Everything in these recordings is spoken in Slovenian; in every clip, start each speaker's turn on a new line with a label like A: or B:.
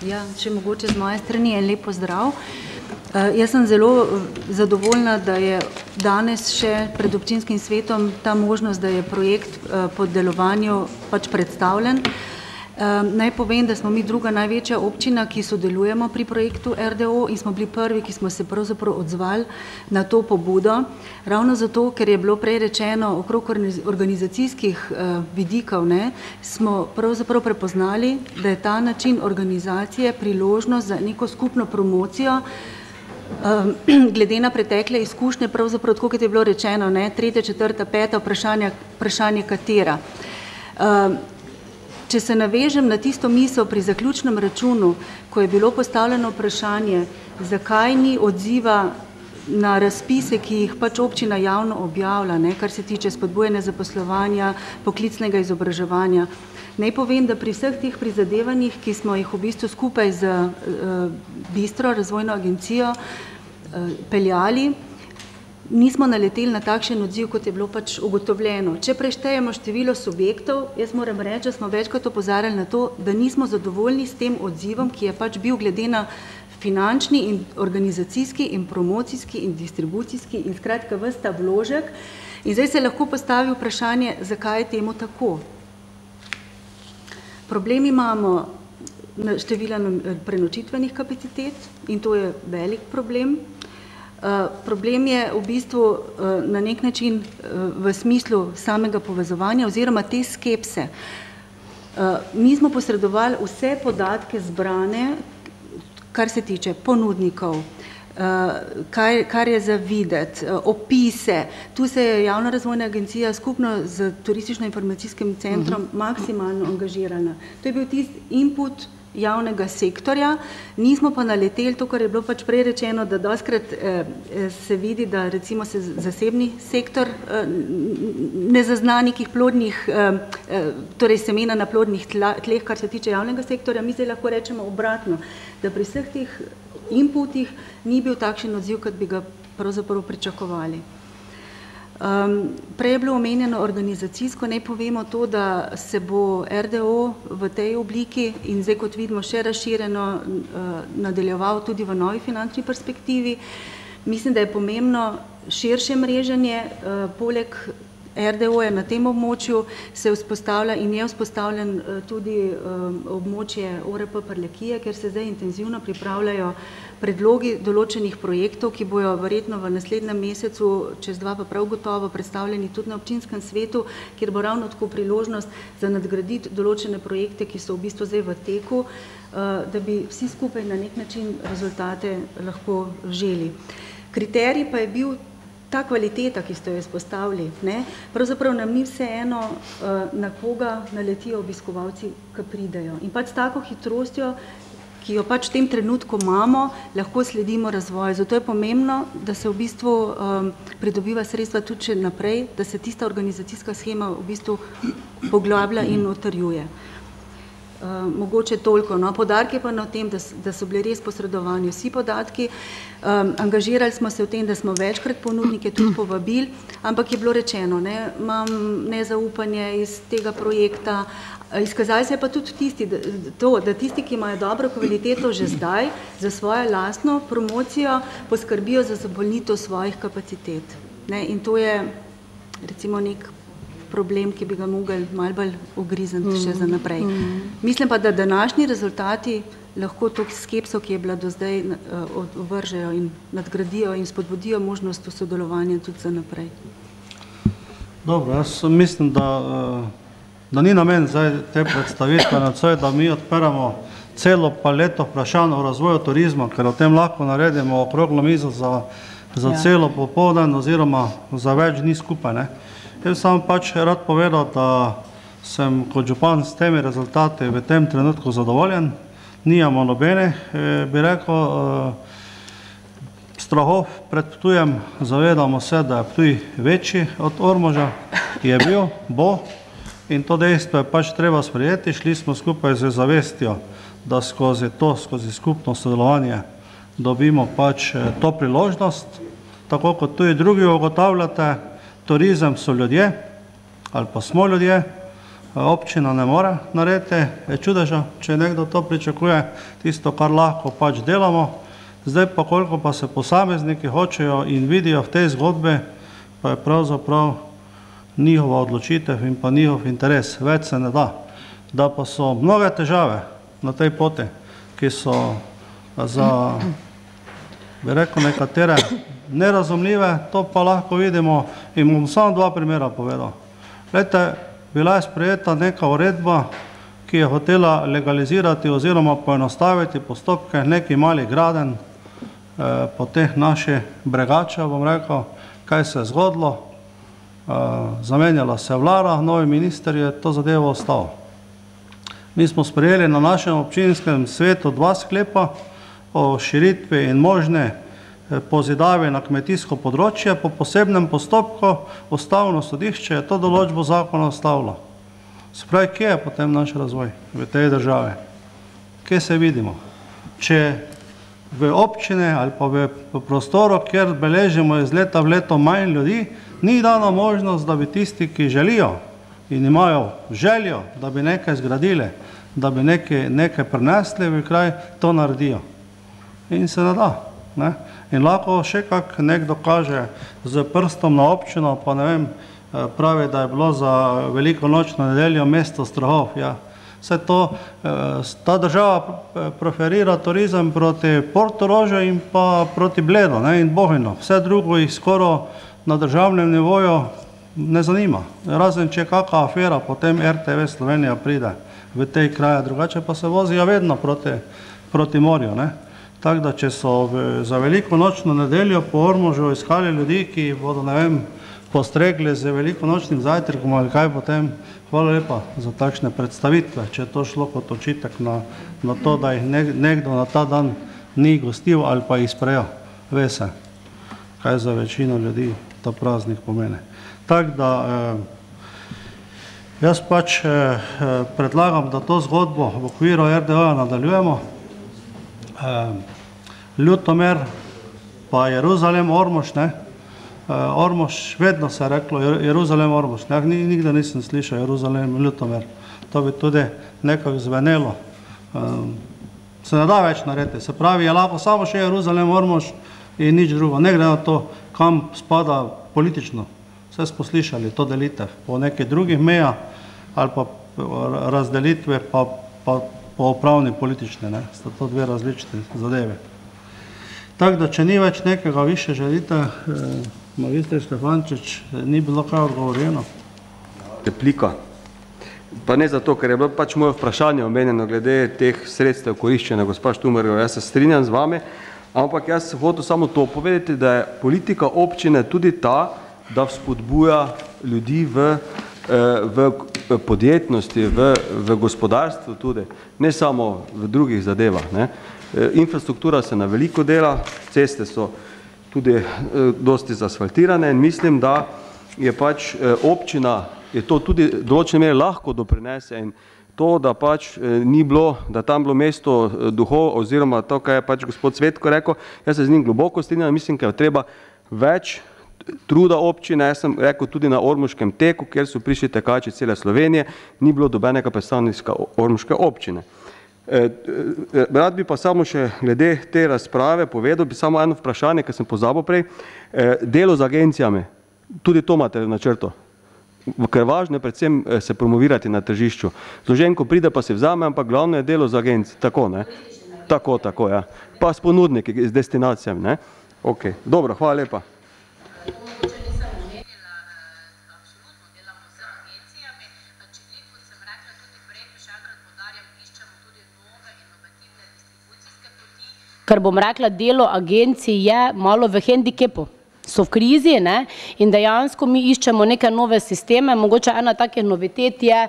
A: Ja, če mogoče z moje strani en lep pozdrav. Jaz sem zelo zadovoljna, da je danes še pred občinskim svetom ta možnost, da je projekt po delovanju pač predstavljen. Naj povem, da smo mi druga največja občina, ki sodelujemo pri projektu RDO in smo bili prvi, ki smo se pravzaprav odzvali na to pobudo. Ravno zato, ker je bilo prej rečeno okrog organizacijskih vidikov, smo pravzaprav prepoznali, da je ta način organizacije priložnost za neko skupno promocijo, glede na pretekle izkušnje, pravzaprav tako, kot je bilo rečeno, tretja, četrta, peta vprašanje katera. Če se navežem na tisto misel pri zaključnem računu, ko je bilo postavljeno vprašanje, zakaj ni odziva na razpise, ki jih pač občina javno objavlja, kar se tiče spodbujanja zaposlovanja, poklicnega izobraževanja. Naj povem, da pri vseh teh prizadevanjih, ki smo jih v bistvu skupaj z Bistro, razvojno agencijo, peljali, nismo naleteli na takšen odziv, kot je bilo pač ugotovljeno. Če preštejemo število subjektov, jaz moram reči, da smo večkrat opozarjali na to, da nismo zadovoljni s tem odzivom, ki je pač bil glede na finančni in organizacijski in promocijski in distribucijski in skratka ves ta vložek. In zdaj se lahko postavi vprašanje, zakaj je temu tako. Problem imamo števila prenočitvenih kapacitet in to je velik problem. Problem je v bistvu na nek način v smislu samega povezovanja oziroma te skepse. Mi smo posredovali vse podatke zbrane, kar se tiče ponudnikov, kar je za videti, opise. Tu se je Javna razvojna agencija skupno z Turistično-informacijskim centrom maksimalno angažirana. To je bil tisti input javnega sektorja, nismo pa naleteli to, kar je bilo pač prej rečeno, da dostikrat se vidi, da recimo se zasebni sektor ne zazna nekih plodnih, torej semena na plodnih tleh, kar se tiče javnega sektorja. Mi zdaj lahko rečemo obratno, da pri vseh teh inputih ni bil takšen odziv, kot bi ga pravzaprav pričakovali. Prej je bilo omenjeno organizacijsko, naj povemo to, da se bo RDO v tej obliki in zdaj, kot vidimo, še razširjeno nadaljeval tudi v novi finančni perspektivi. Mislim, da je pomembno širše mreženje, poleg RDO-ja na tem območju se vzpostavlja in je vzpostavljen tudi območje ORP Prlekije, kjer se zdaj intenzivno pripravljajo predlogi določenih projektov, ki bojo verjetno v naslednjem mesecu, čez 2 pa prav gotovo, predstavljeni tudi na občinskem svetu, kjer bo ravno tako priložnost za nadgraditi določene projekte, ki so v bistvu zdaj v teku, da bi vsi skupaj na nek način rezultate lahko želi. Kriterij pa je bil ta kvaliteta, ki ste jo izpostavili. Pravzaprav nam ni vseeno, na koga naletijo obiskovalci, ki pridejo. In pač s tako hitrostjo, ki jo pač v tem trenutku imamo, lahko sledimo razvoju. Zato je pomembno, da se v bistvu pridobiva sredstva tudi še naprej, da se tista organizacijska shema v bistvu poglablja in utrjuje. Mogoče toliko. Poudarek je pa na tem, da so bili res posredovani vsi podatki. Angažirali smo se v tem, da smo večkrat ponudnike tudi povabili, ampak je bilo rečeno, imam nezaupanje iz tega projekta. Izkazali se je pa tudi da tisti, ki imajo dobro kvaliteto že zdaj, za svojo lastno promocijo poskrbijo za zapolnitev svojih kapacitet. In to je recimo nek problem, ki bi ga mogli malo bolj ugrizniti še za naprej. Mislim pa, da današnji rezultati lahko to skepso, ki je bila do zdaj, odvržejo in nadgradijo in spodbudijo možnost sodelovanja tudi za naprej.
B: Dobro, jaz mislim, da ni namen zdaj te predstavitve nocoj, da mi odperamo celo paleto vprašanj o razvoju turizma, ker o tem lahko naredimo okroglo mizo za celo popoldan oziroma za več dni skupaj. Jaz sem pač rad povedal, da sem kot župan s temi rezultati v tem trenutku zadovoljen. Nijamo nobene, bi rekel, strahov pred Ptujem. Zavedamo se, da je Ptuj večji od Ormoža, je bil, bo. In to dejstvo je pač treba sprejeti. Šli smo skupaj z zavestjo, da skozi skupno sodelovanje dobimo pač to priložnost. Tako kot tudi drugi ugotavljate, turizem so ljudje, ali pa smo ljudje, občina ne more narediti čudeža, če nekdo to pričakuje, tisto, kar lahko pač delamo. Zdaj pa, koliko pa se posamezniki hočejo in vidijo v tej zgodbi, pa je pravzaprav njihova odločitev in pa njihov interes. Več se ne da. Da pa so mnoge težave na tej poti, ki so za, bi rekel, nekatere nerazumljive, to pa lahko vidimo in bom samo dva primera povedal. Glejte, bila je sprejeta neka uredba, ki je hotela legalizirati oziroma poenostaviti postopke nekih malih gradenj po teh naših bregačev, bom rekel, kaj se je zgodilo. Zamenjala se je vlada, novi minister je to zadevo ostal. Mi smo sprejeli na našem občinskem svetu 2 sklepa o širitvi in možne pozidavi na kmetijsko področje. Po posebnem postopku Ustavno sodišče je to določbo zakona ustavilo. Se pravi, kje je potem naš razvoj v tej državi? Kje se vidimo? Če v občine ali pa v prostoru, kjer beležimo iz leta v leto manj ljudi, ni dana možnost, da bi tisti, ki želijo in imajo željo, da bi nekaj zgradili, da bi nekaj prinesli v kraj, to naredijo. In se ne da. Ne? In lahko še kak nekdo kaže z prstom na občino, pa ne vem, pravi, da je bilo za veliko nočno nedeljo mesto strahov. Ja. Vse to, ta država preferira turizem proti Portorožu in pa proti Bledu, ne, in Bohinju. Vse drugo jih skoro na državnem nivoju ne zanima. Razen, če kakva afera, potem RTV Slovenija pride v tej kraje, drugače pa se vozijo vedno proti morju. Ne. Tako da, če so za veliko nočno nedeljo po Ormožu iskali ljudi, ki bodo, ne vem, postregli z veliko nočnim zajtrkom ali kaj potem, hvala lepa za takšne predstavitve, če je to šlo kot očitek na to, da jih nekdo na ta dan ni gostil ali pa jih sprejel. Ve se, kaj za večino ljudi ta praznik pomeni. Tako da, jaz pač predlagam, da to zgodbo v okviru RDO-ja nadaljujemo. Ljutomer, pa Jeruzalem, Ormož, ne? Ormož, vedno se je reklo Jeruzalem, Ormož, ne? Nikdar nisem slišal Jeruzalem, Ljutomer. To bi tudi nekako zvenelo. Se ne da več narediti, se pravi, je lahko samo še Jeruzalem, Ormož in nič drugo. Ne gre na to, kam spada politično. Vse smo slišali, to delitev po nekih drugih mejah ali pa razdelitve pa po upravni politični, ne? Sta to 2 različne zadeve. Tako da, če ni več nekega više želite, magister Štefančič, ni bilo kaj odgovorjeno.
C: Replika. Pa ne zato, ker je bilo pač moje vprašanje omenjeno glede teh sredstev koriščenja, gospa Štumarjeva, jaz se strinjam z vami, ampak jaz hotel samo to povedati, da je politika občine tudi ta, da vzpodbuja ljudi v podjetnosti, v gospodarstvu tudi, ne samo v drugih zadevah. Ne. Infrastruktura se na veliko dela, ceste so tudi dosti zasfaltirane in mislim, da je pač občina, je to tudi določene mere lahko doprinese in to, da pač ni bilo, da tam bilo mesto duhov oziroma to, kar je pač gospod Cvetko rekel, jaz se z njim globoko strinjam, mislim, ker je treba več truda občine, jaz sem rekel tudi na Ormoškem teku, kjer so prišli tekači cele Slovenije, ni bilo dobenega predstavnika Ormoške občine. Rad bi pa samo še glede te razprave povedal, bi samo eno vprašanje, ker sem pozabil prej, delo z agencijami, tudi to imate v načrtu, ker važno je predvsem se promovirati na tržišču. Zloženko pride pa se vzame, ampak glavno je delo z agencijami, tako, ne? Tako, ja. Pa s ponudniki, z destinacijami, ne? Ok, dobro, hvala lepa.
D: Ker bom rekla, delo agencij je malo v hendikepu. So v krizi, ne? In dejansko mi iščemo neke nove sisteme. Mogoče ena takih novitet je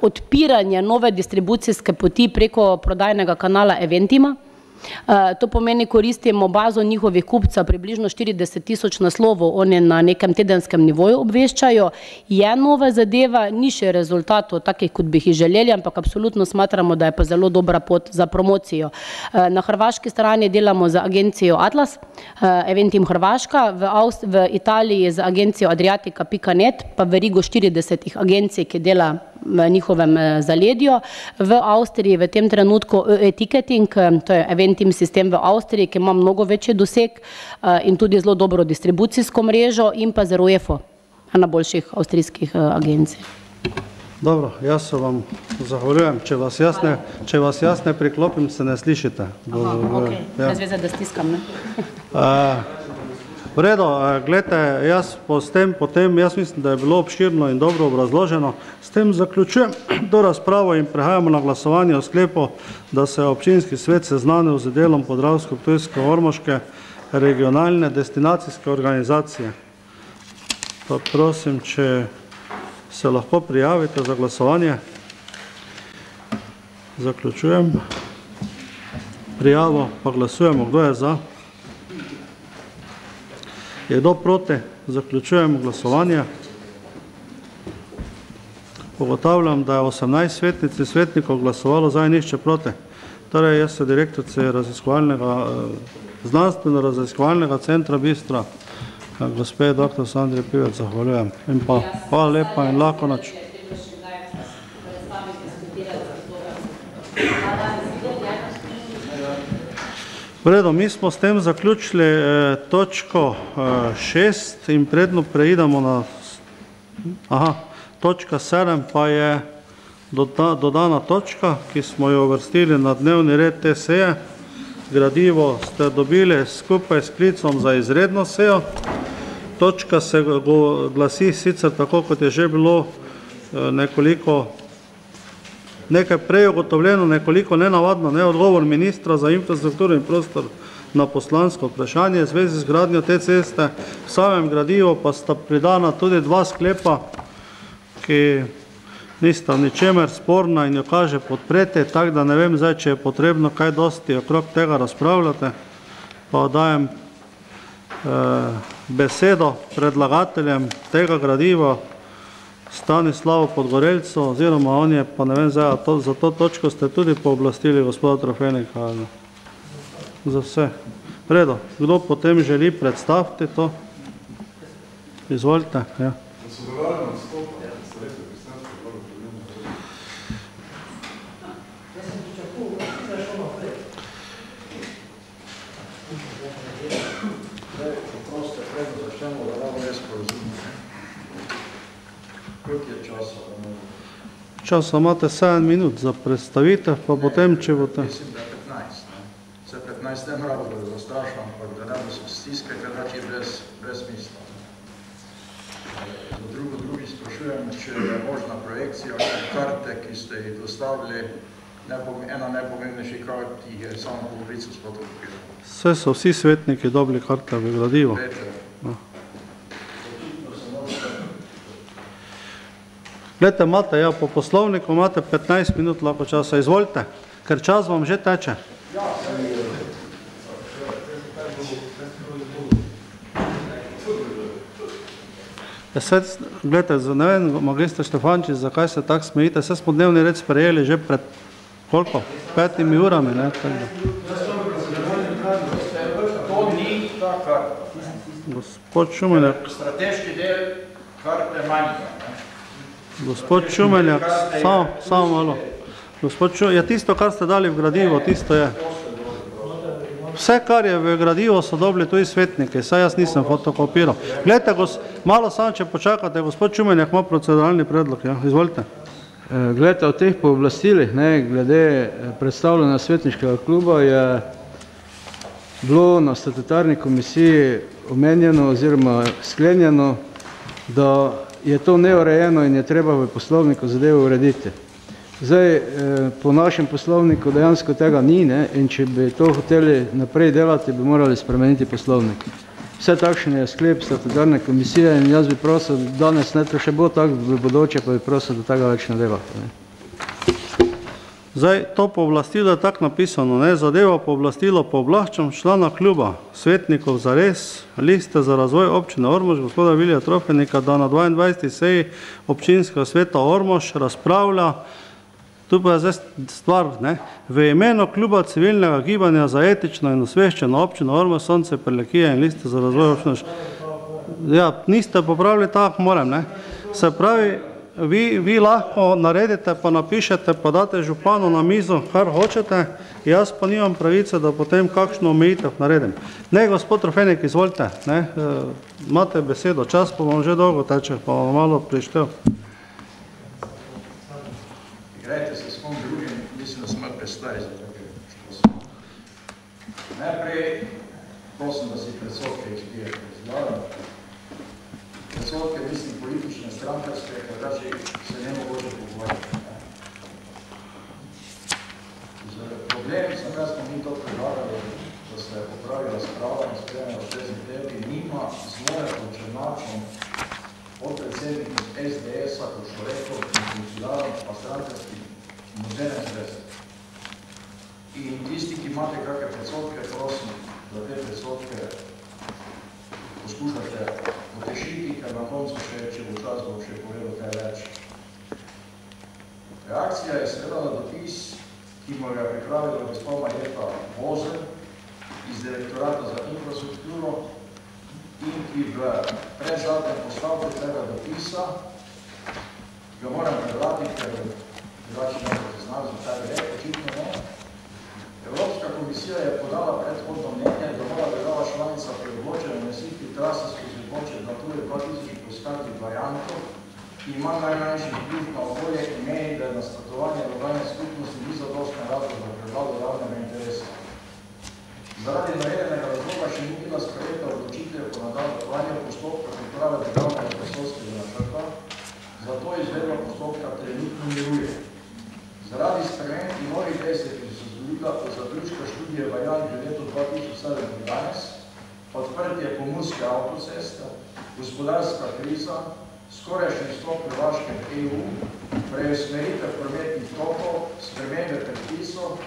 D: odpiranje nove distribucijske poti preko prodajnega kanala Eventima. To pomeni, koristimo bazo njihovih kupcev, približno 40 000 naslovov, oni na nekem tedenskem nivoju obveščajo. Je nova zadeva, ni še rezultatov takih, kot bi jih želeli, ampak absolutno smatramo, da je pa zelo dobra pot za promocijo. Na hrvaški strani delamo za agencijo Atlas, Eventim Hrvaška, v Italiji za agencijo Adriatica.net, pa verigo 40 agencij, ki dela v njihovem zaledju. V Avstriji v tem trenutku e-ticketing, to je Eventim sistem v Avstriji, ki ima mnogo večji doseg in tudi zelo dobro distribucijsko mrežo, in pa Zero UEFO, ena boljših avstrijskih agencij.
B: Dobro, jaz se vam zahvaljujem. Če vas jaz ne priklopim, se ne slišite.
D: Ok, brez veze, da stiskam, ne?
B: V redu, gledajte, jaz mislim, da je bilo obširno in dobro obrazloženo. S tem zaključujem do razpravo in prehajamo na glasovanje o sklepu, da se je občinski svet seznanil z delom Podravsko-Ptujsko-Ormoške regionalne destinacijske organizacije. Pa prosim, če se lahko prijavite za glasovanje. Zaključujem prijavo, pa glasujemo. Kdo je za? Je kdo proti? Zaključujem glasovanje. Ugotavljam, da je 18 svetnic in svetnikov glasovalo za in nihče proti. Torej, jaz se direktorici znanstveno-raziskovalnega centra Bistra, gospe dr. Sandri Pivec, zahvaljujem. In pa hvala lepa in lahko noč. V redu, mi smo s tem zaključili točko 6 in predno preidemo na točka 7, pa je dodana točka, ki smo jo uvrstili na dnevni red te seje. Gradivo ste dobili skupaj s sklicom za izredno sejo. Točka se glasi sicer tako, kot je že bilo nekaj prej ugotovljeno, nekoliko nenavadno, odgovor ministra za infrastrukturo in prostor na poslansko vprašanje v zvezi z gradnjo te ceste. V samem gradivu pa sta pridana tudi dva sklepa, ki nista v ničemer sporna in jo kaže podpreti, tako da ne vem zdaj, če je potrebno kaj dosti okrog tega razpravljati, pa dajem besedo predlagateljem tega gradiva, Stanislavu Podgorelcu, oziroma on je, pa ne vem zdaj, za to točko ste tudi pooblastili gospoda Trofenika. Za vse. V redu, kdo potem želi predstaviti to? Izvolite. Ja. Časa imate 7 minut za predstavitev, pa potem, če boste...
E: Mislim, da 15. Se 15 ne mravo, da je zastrašno, ampak da ne bo se stiske, ker dači brez smisla. Drugi sprašujem, če je možna projekcija karte, ki ste jih dostavili, ena najpomembnejših kart je samo polovico sfotografirala.
B: Vse so vsi svetniki dobili karte v gradivo. Glejte, imate, ja, po poslovniku imate 15 minut lahko časa. Izvolite, ker čas vam že teče. Glejte, ne vem, magister Štefančič, zakaj se tako smejite, se smo dnevni red sprejeli že pred, koliko? 5 urami, ne?
E: To ni ta karta.
B: Gospod Šumenjak.
E: Strateški del karte manjka.
B: Gospod Šumenjak, samo malo. Gospod Šumenjak, ja, tisto, kar ste dali v gradivo, tisto je. Vse, kar je v gradivo, so dobili tudi svetniki, saj jaz nisem fotokopiral. Glejte, malo samo, če počakate, gospod Šumenjak ima proceduralni predlog, ja, izvolite.
F: Glejte, o teh pooblastilih, glede predstavljanja svetniškega kluba je bilo na statutarni komisiji omenjeno oziroma sklenjeno, da je to neurejeno in je treba v poslovniku zadevo urediti. Zdaj, po našem poslovniku dejansko tega ni, in če bi to hoteli naprej delati, bi morali spremeniti poslovnik. Vse takšen je sklep statutarne komisije in jaz bi prosil, danes ne to še bo tako, v bodoče pa bi prosil, da tega več ne delate.
B: Zdaj, to pooblastilo je tako napisano, ne, zadeva pooblastilo pooblaščam člana kluba svetnikov za res liste za razvoj občine Ormož, gospoda Vilija Trofenika, da na 22. seji občinskega sveta Ormož razpravlja, tu pa je zdaj stvar, ne, v imenu kluba civilnega gibanja za etično in osveščeno občino Ormož, Sonce, Prlekije in liste za razvoj občine. Ja, niste popravili tako, moram, ne. Se pravi, vi lahko naredite, pa napišete, pa date županu na mizo, kar hočete, jaz pa nimam pravice, da potem kakšno omejitev naredim. Ne, gospod Trofenik, izvolite, ne, imate besedo, čas pa vam že dolgo teče, pa vam malo prištel.
E: Igrajte se s kom drugim, mislim, da smo prestari za tako. Najprej, prosim, da si predsodke izbijete. Predsodke, mislim, politične, strankarske, drugače se ne mogoče pogovarjati. Problem, sem jaz smo mi to predlagali, da se popravi razprava in spremljajo ustrezni tebi, nima z mojim Černačom, podpredsednikom SDS-a, kot človekov, funkcionalom, pa strankarski, nobene zveze. In tisti, ki imate kakve predsodke, prosim, da te predsodke poskušate potešiti, ker na koncu še, če bo čas, bom še povedal kaj več. Reakcija je seveda na dopis, ki mu ga pripravila gospod Marjeta Bozer iz Direktorata za infrastrukturo in ki v predzadnjem postavku tega dopisa, ga moram prebrati, ker drugače ne boste znali, za kaj je, očitno ne. Evropska komisija je podala predhodno mnenje, da mora država članica pri odločenju umestitvi trase skozi območje Nature 2000 poiskati varianto, ki ima najmanjši vpliv na okolje in meni, da je nasprotovanje lokalne skupnosti ni zadostna razlog za prevlado javnega interesa. Zaradi navedenega razloga še ni bila sprejeta odločitev po nadaljevanja postopka priprave državnega prostorskega načrta, zato izvedba postopka trenutno miruje. Zaradi sprememb in novih dejstev, ki so zgodila od zaključka študije variant v letu 2017, odprtje pomurske avtoceste, gospodarska kriza, skorajšnji vstop Hrvaške v EU, preusmeritev prometnih tokov, spremembe predpisov,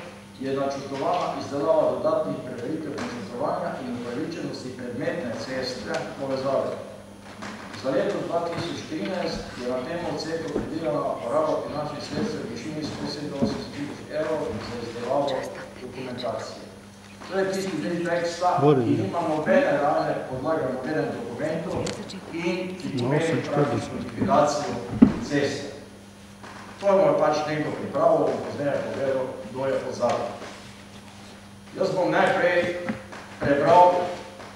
E: je načrtovana izdelava dodatnih preveritev načrtovanja in upravičenosti predmetne ceste povezave. Za leto 2013 je na tem odseku predvidena poraba finančnih sredstev v višini 187 evrov za izdelavo dokumentacije. To je tisti del teksta, ki nima nobene realne podlage, nobenem dokumentu in ki pomeni praktično likvidacijo ceste. To je moj pač nekdo pripravil, pozneje povedal, kdo je pozabil. Jaz bom najprej prebral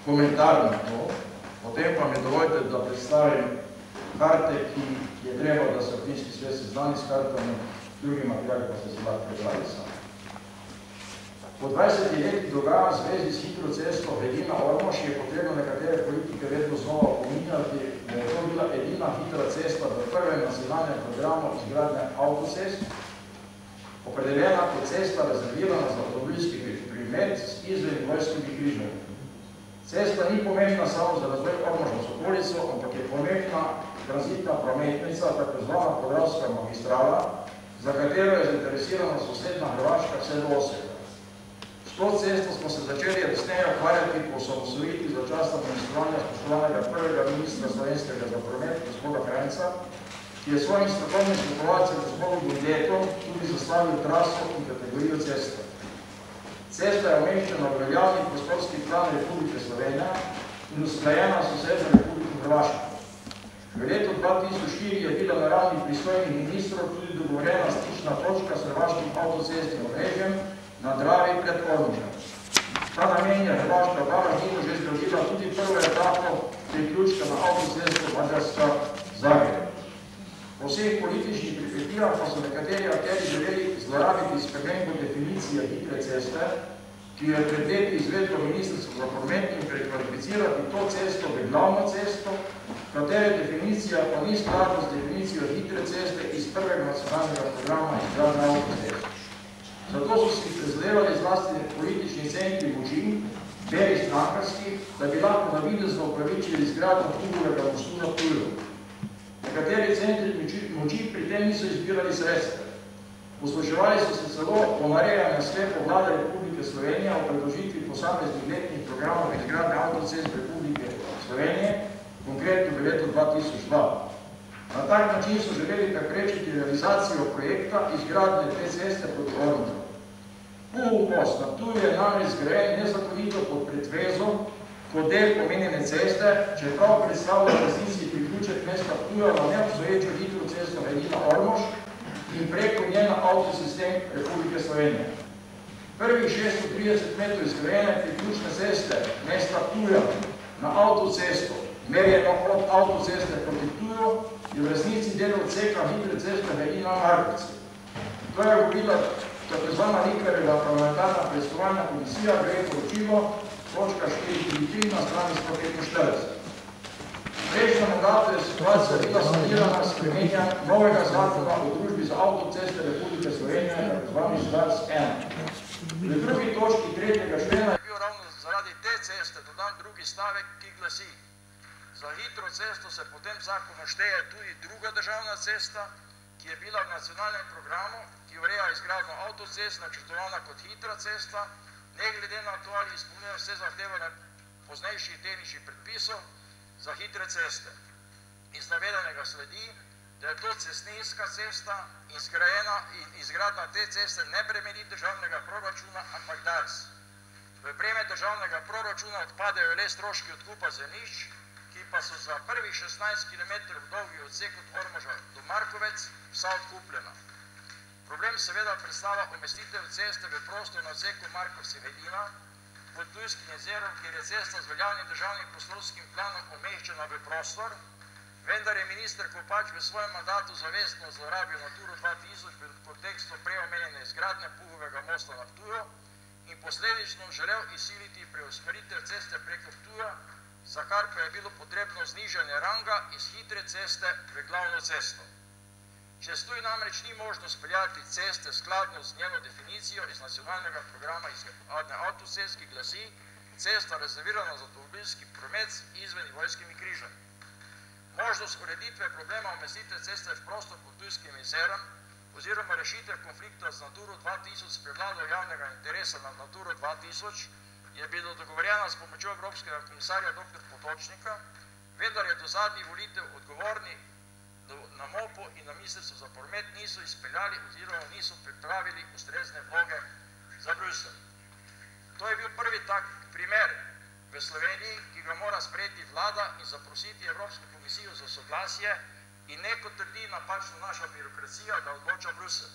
E: komentar na to, potem pa mi dovoljte, da predstavim karte, ki je treba, da se občinski svet seznani s kartami, drugi materiali pa se lahko prebrali sami. Po 20 letih dogajanj v zvezi s hitro cesto Vedina Ormož je potrebno nekatere politike vedno znova pominjati, da je to bila edina hitra cesta v prvem nacionalnem programu izgradnje avtocest, opredeljena kot cesta rezervirana za avtomobilski promet s izvennivojskimi križanji. Cesta ni pomembna samo za razvoj Ormoža s okolico, ampak je pomembna tranzitna prometnica, tako zvana Podravska magistrala, za katero je zainteresirana sosednja Hrvaška vse do Osijeka. S to cesto smo se začeli resneje ukvarjati po osamosvojitvi začasnega ministrovanja spoštovanega prvega ministra slovenskega za promet, gospoda Krajnca, ki je svojim strokovnim svetovalcem gospodu Bundetom tudi zastavil traso in kategorijo ceste. Cesta je umeščena v veljavni prostorski plan Republike Slovenije in usklajena s sosednjo Republiko Hrvaško. V letu 2004 je bila na ravni pristojnih ministrov tudi dogovorjena stična točka s hrvaškim avtocestnim omrežjem na Dravi pred Ormožem. Ta namen je hrvaška vlada hitro že zgradila tudi prvo etapo priključka na avtocesto Mađarska-Zagreb. Po vseh političnih perspektivah pa so nekateri akteri želeli zlorabiti spremembo definicije hitre ceste, ki jo je pred leti izvedlo Ministrstvo za promet in prekvalificirati to cesto v glavno cesto, katere definicija pa ni skladna z definicijo hitre ceste iz prvega nacionalnega programa izgradnje avtoceste. Zato so si prizadevali zlasti politični centri moči, beri strankarski, da bi lahko navidezno upravičili izgradnjo Hugovega mostu na Ptuju. Nekateri centri moči pri tem niso izbirali sredstva. Posluševali so se celo ponarejanja sklepov Vlade Republike Slovenije o predložitvi posameznih letnih programov izgradnje avtocest Republike Slovenije, konkretno v letu 2002. Na tak način so želeli preprečiti realizacijo projekta izgradnje te ceste proti Ormožu. Puhov most na Ptuju je namreč zgrajen nezakonito pod pretvezo kot del omenjene ceste, čeprav predstavlja resnični priključek mesta Ptuja na neobstoječo hitro cesto Velina-Ormož in preko njena avtosistem Republike Slovenije. Prvih 630 metrov izgrajene priključne ceste mesta Ptuja na avtocesto, merjeno od avtoceste proti Ptuju, je v resnici del odseka hitre ceste Velina-Markovci. To je govorila tako zvana Likarjeva parlamentarna preiskovalna komisija, gre poročilo, točka 4.3 na strani 145. V prejšnjem mandatu je situacija bila sanirana s spremenjem novega zakona o družbi za avtoceste Republike Slovenije, tako zvani ZDARS 1. V drugi točki 3. člena je bil ravno zaradi te ceste dodan drugi stavek, ki glasi: za hitro cesto se po tem zakonu šteje tudi druga državna cesta, ki je bila v nacionalnem programu, ki ureja izgradnjo avtocest, načrtovana kot hitra cesta, ne glede na to, ali izpolnjuje vse zahtevane poznejših tehničnih predpisov za hitre ceste. Iz navedenega sledi, da je to cestninska cesta in izgradnja te ceste ne bremeni državnega proračuna, ampak DARS. V breme državnega proračuna odpadejo le stroški odkupa zemljišč, ki pa so za prvih 16 km dolgi odsek od Ormoža do Markovec vsa odkupljena. Problem seveda predstavlja umestitev ceste v prostor na odseku Markovci-Velina pod Ptujskim jezerom, kjer je cesta z veljavnim državnim prostorskim planom umeščena v prostor, vendar je minister Kopač v svojem mandatu zavestno zlorabil Naturo 2000 v kontekstu preomenjene izgradnje Puhovega mosta na Ptuju in posledično želel izsiliti preusmeritev ceste preko Ptuja, za kar pa je bilo potrebno znižanje ranga iz hitre ceste v glavno cesto. Čez Ptuj namreč ni možno speljati ceste skladno z njeno definicijo iz nacionalnega programa izgradnje avtocest, ki glasi: cesta rezervirana za avtomobilski promet z izvennivojskimi križanji. Možnost ureditve problema umestitve ceste v prostor pod Ptujskim jezerom oziroma rešitev konflikta z Naturo 2000 s prevlado javnega interesa nad Naturo 2000 je bilo dogovorjena s pomočjo Evropskega komisarja dr. Potočnika, vendar je do zadnjih volitev odgovorni na MOP-u in na Ministrstvu za promet niso izpeljali oziroma niso pripravili ustrezne vloge za Bruselj. To je bil prvi tak primer v Sloveniji, ki ga mora sprejeti vlada in zaprositi Evropsko komisijo za soglasje in ne kot trdi napačno naša birokracija, da odloča Bruselj.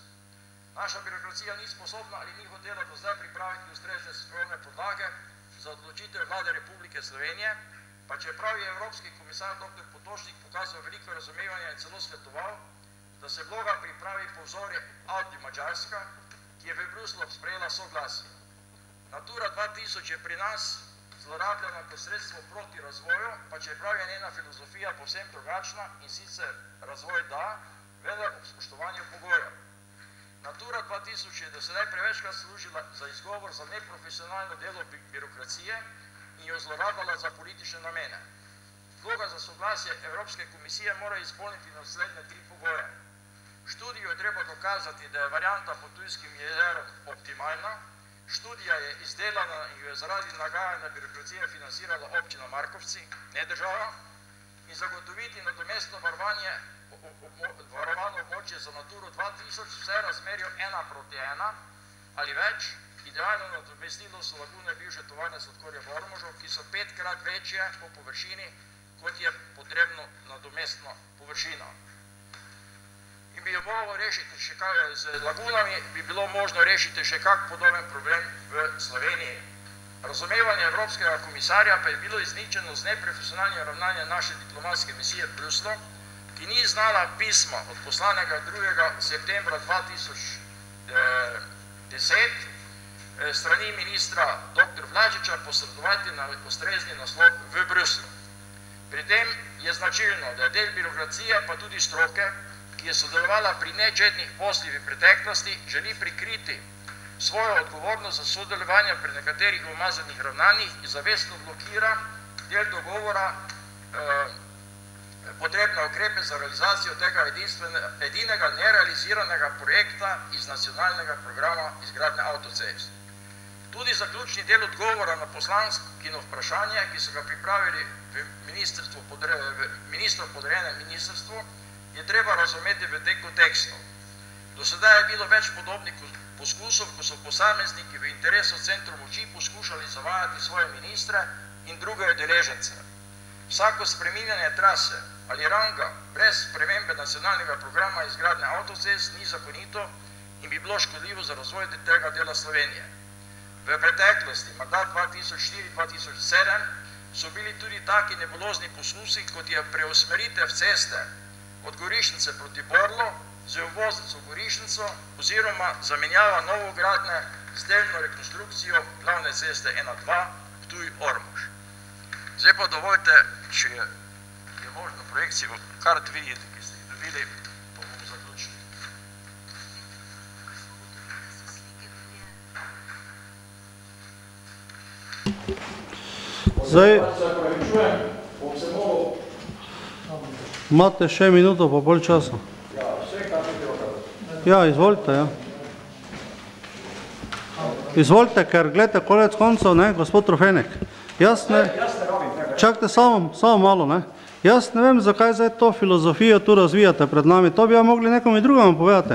E: Naša birokracija ni sposobna ali ni hotela do zdaj pripraviti ustrezne strokovne podlage za odločitev vlade Republike Slovenije, pa čeprav je Evropski komisar dr. Potočnik pokazal veliko razumevanja in celo svetoval, da se vloga pripravi po vzorju Audi Mađarska, ki je v Bruslu sprejela soglasje. Natura 2000 je pri nas zlorabljena kot sredstvo proti razvoju, pa čeprav je njena filozofija povsem drugačna in sicer razvoj da, vendar ob spoštovanju pogojev. Natura 2000 je do sedaj prevečkrat služila za izgovor za neprofesionalno delo birokracije in jo zlorabljala za politične namene. Vloga za soglasje Evropske komisije mora izpolniti naslednje 3 pogoje. Študijo je treba dokazati, da je varianta pod Ptujskim jezerom optimalna, študija je izdelana in jo je zaradi nagajanja birokracije financirala občina Markovci, ne država, in zagotoviti nadomestno varovano območje za Naturo 2000 vse razmerju 1:1 ali več. Idealno nadomestilo so lagune bivše tovarne sladkorja v Ormožu, ki so 5-krat večje po površini, kot je potrebno nadomestno površino. In bi jo moralo rešiti še kaj, z lagunami bi bilo možno rešiti še kak podoben problem v Sloveniji. Razumevanje Evropskega komisarja pa je bilo izničeno z neprofesionalnim ravnanjem naše diplomatske misije v Bruslu, ki ni znala pisma od poslanega 2. septembra 2010 strani ministra dr. Vlačiča posredovati na ustrezni naslov v Bruslu. Pri tem je značilno, da je del birokracije, pa tudi stroke, ki je sodelovala pri nečednih poslih v preteklosti, želi prikriti svojo odgovornost za sodelovanje pri nekaterih umazanih ravnanjih in zavestno blokira del dogovora potrebne ukrepe za realizacijo tega edinega nerealiziranega projekta iz nacionalnega programa izgradnje avtocest. Tudi zaključni del odgovora na poslanskino vprašanje, ki so ga pripravili v ministru podrejenem ministrstvu, je treba razumeti v tem kontekstu. Do sedaj je bilo več podobnih poskusov, ko so posamezniki v interesu centru moči poskušali zavajati svoje ministre in druge udeležence. Vsako spreminjanje trase ali ranga brez spremembe nacionalnega programa izgradnje avtocest ni zakonito in bi bilo škodljivo za razvoj tega dela Slovenije. V preteklosti, mandat 2004-2007, so bili tudi taki nebulozni poskusi, kot je preusmeritev ceste od Gorišnice proti Borlu z uvoznico v Gorišnico oziroma zamenjava novogradnje z delno rekonstrukcijo glavne ceste 1-2 Ptuj-Ormož. Zdaj pa dovoljte, če je možno projekcijo kar vidite, ki ste jih dobili, pa bomo zaključili.
B: Zdaj, imate še minuto pa pol časa. Ja, izvolite, ja. Izvolite, ker gledajte, konec koncev, ne, gospod Trofenek. Jaz ne, čakajte samo malo, ne. Jaz ne vem, zakaj zdaj to filozofijo tu razvijate pred nami. To bi ja mogli nekomu drugemu povedati.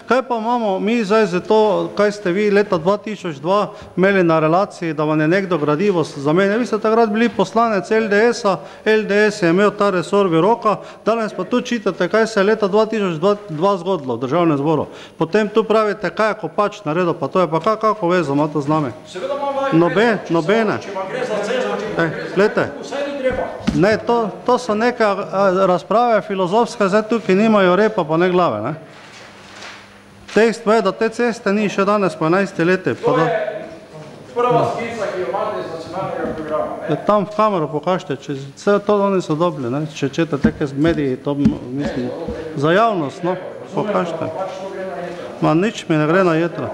B: Kaj pa imamo mi zdaj za to, kaj ste vi leta 2002 imeli na relaciji, da vam je nekdo gradivo zamenjal? Vi ste takrat bili poslanec LDS-a, LDS je imel ta resor v roka, danes pa tu čitate, kaj se je leta 2002 zgodilo v državnem zboru. Potem tu pravite, kaj je Kopač naredil, pa to je pa kako vezo ima to z nami? Nobene. Gledajte, ne, to so neke razprave filozofske, zdaj tukaj nimajo repa pa ne glave, ne? Dejstvo je, da te ceste ni še danes po 11 leti.
E: To je prva skica, ki jo imate iz nacionalnega programa.
B: Tam v kamero pokažite, vse to oni so dobili, če čete teke z mediji, to mislim, za javnost, no, pokažite. Ma nič mi ne gre na jedra.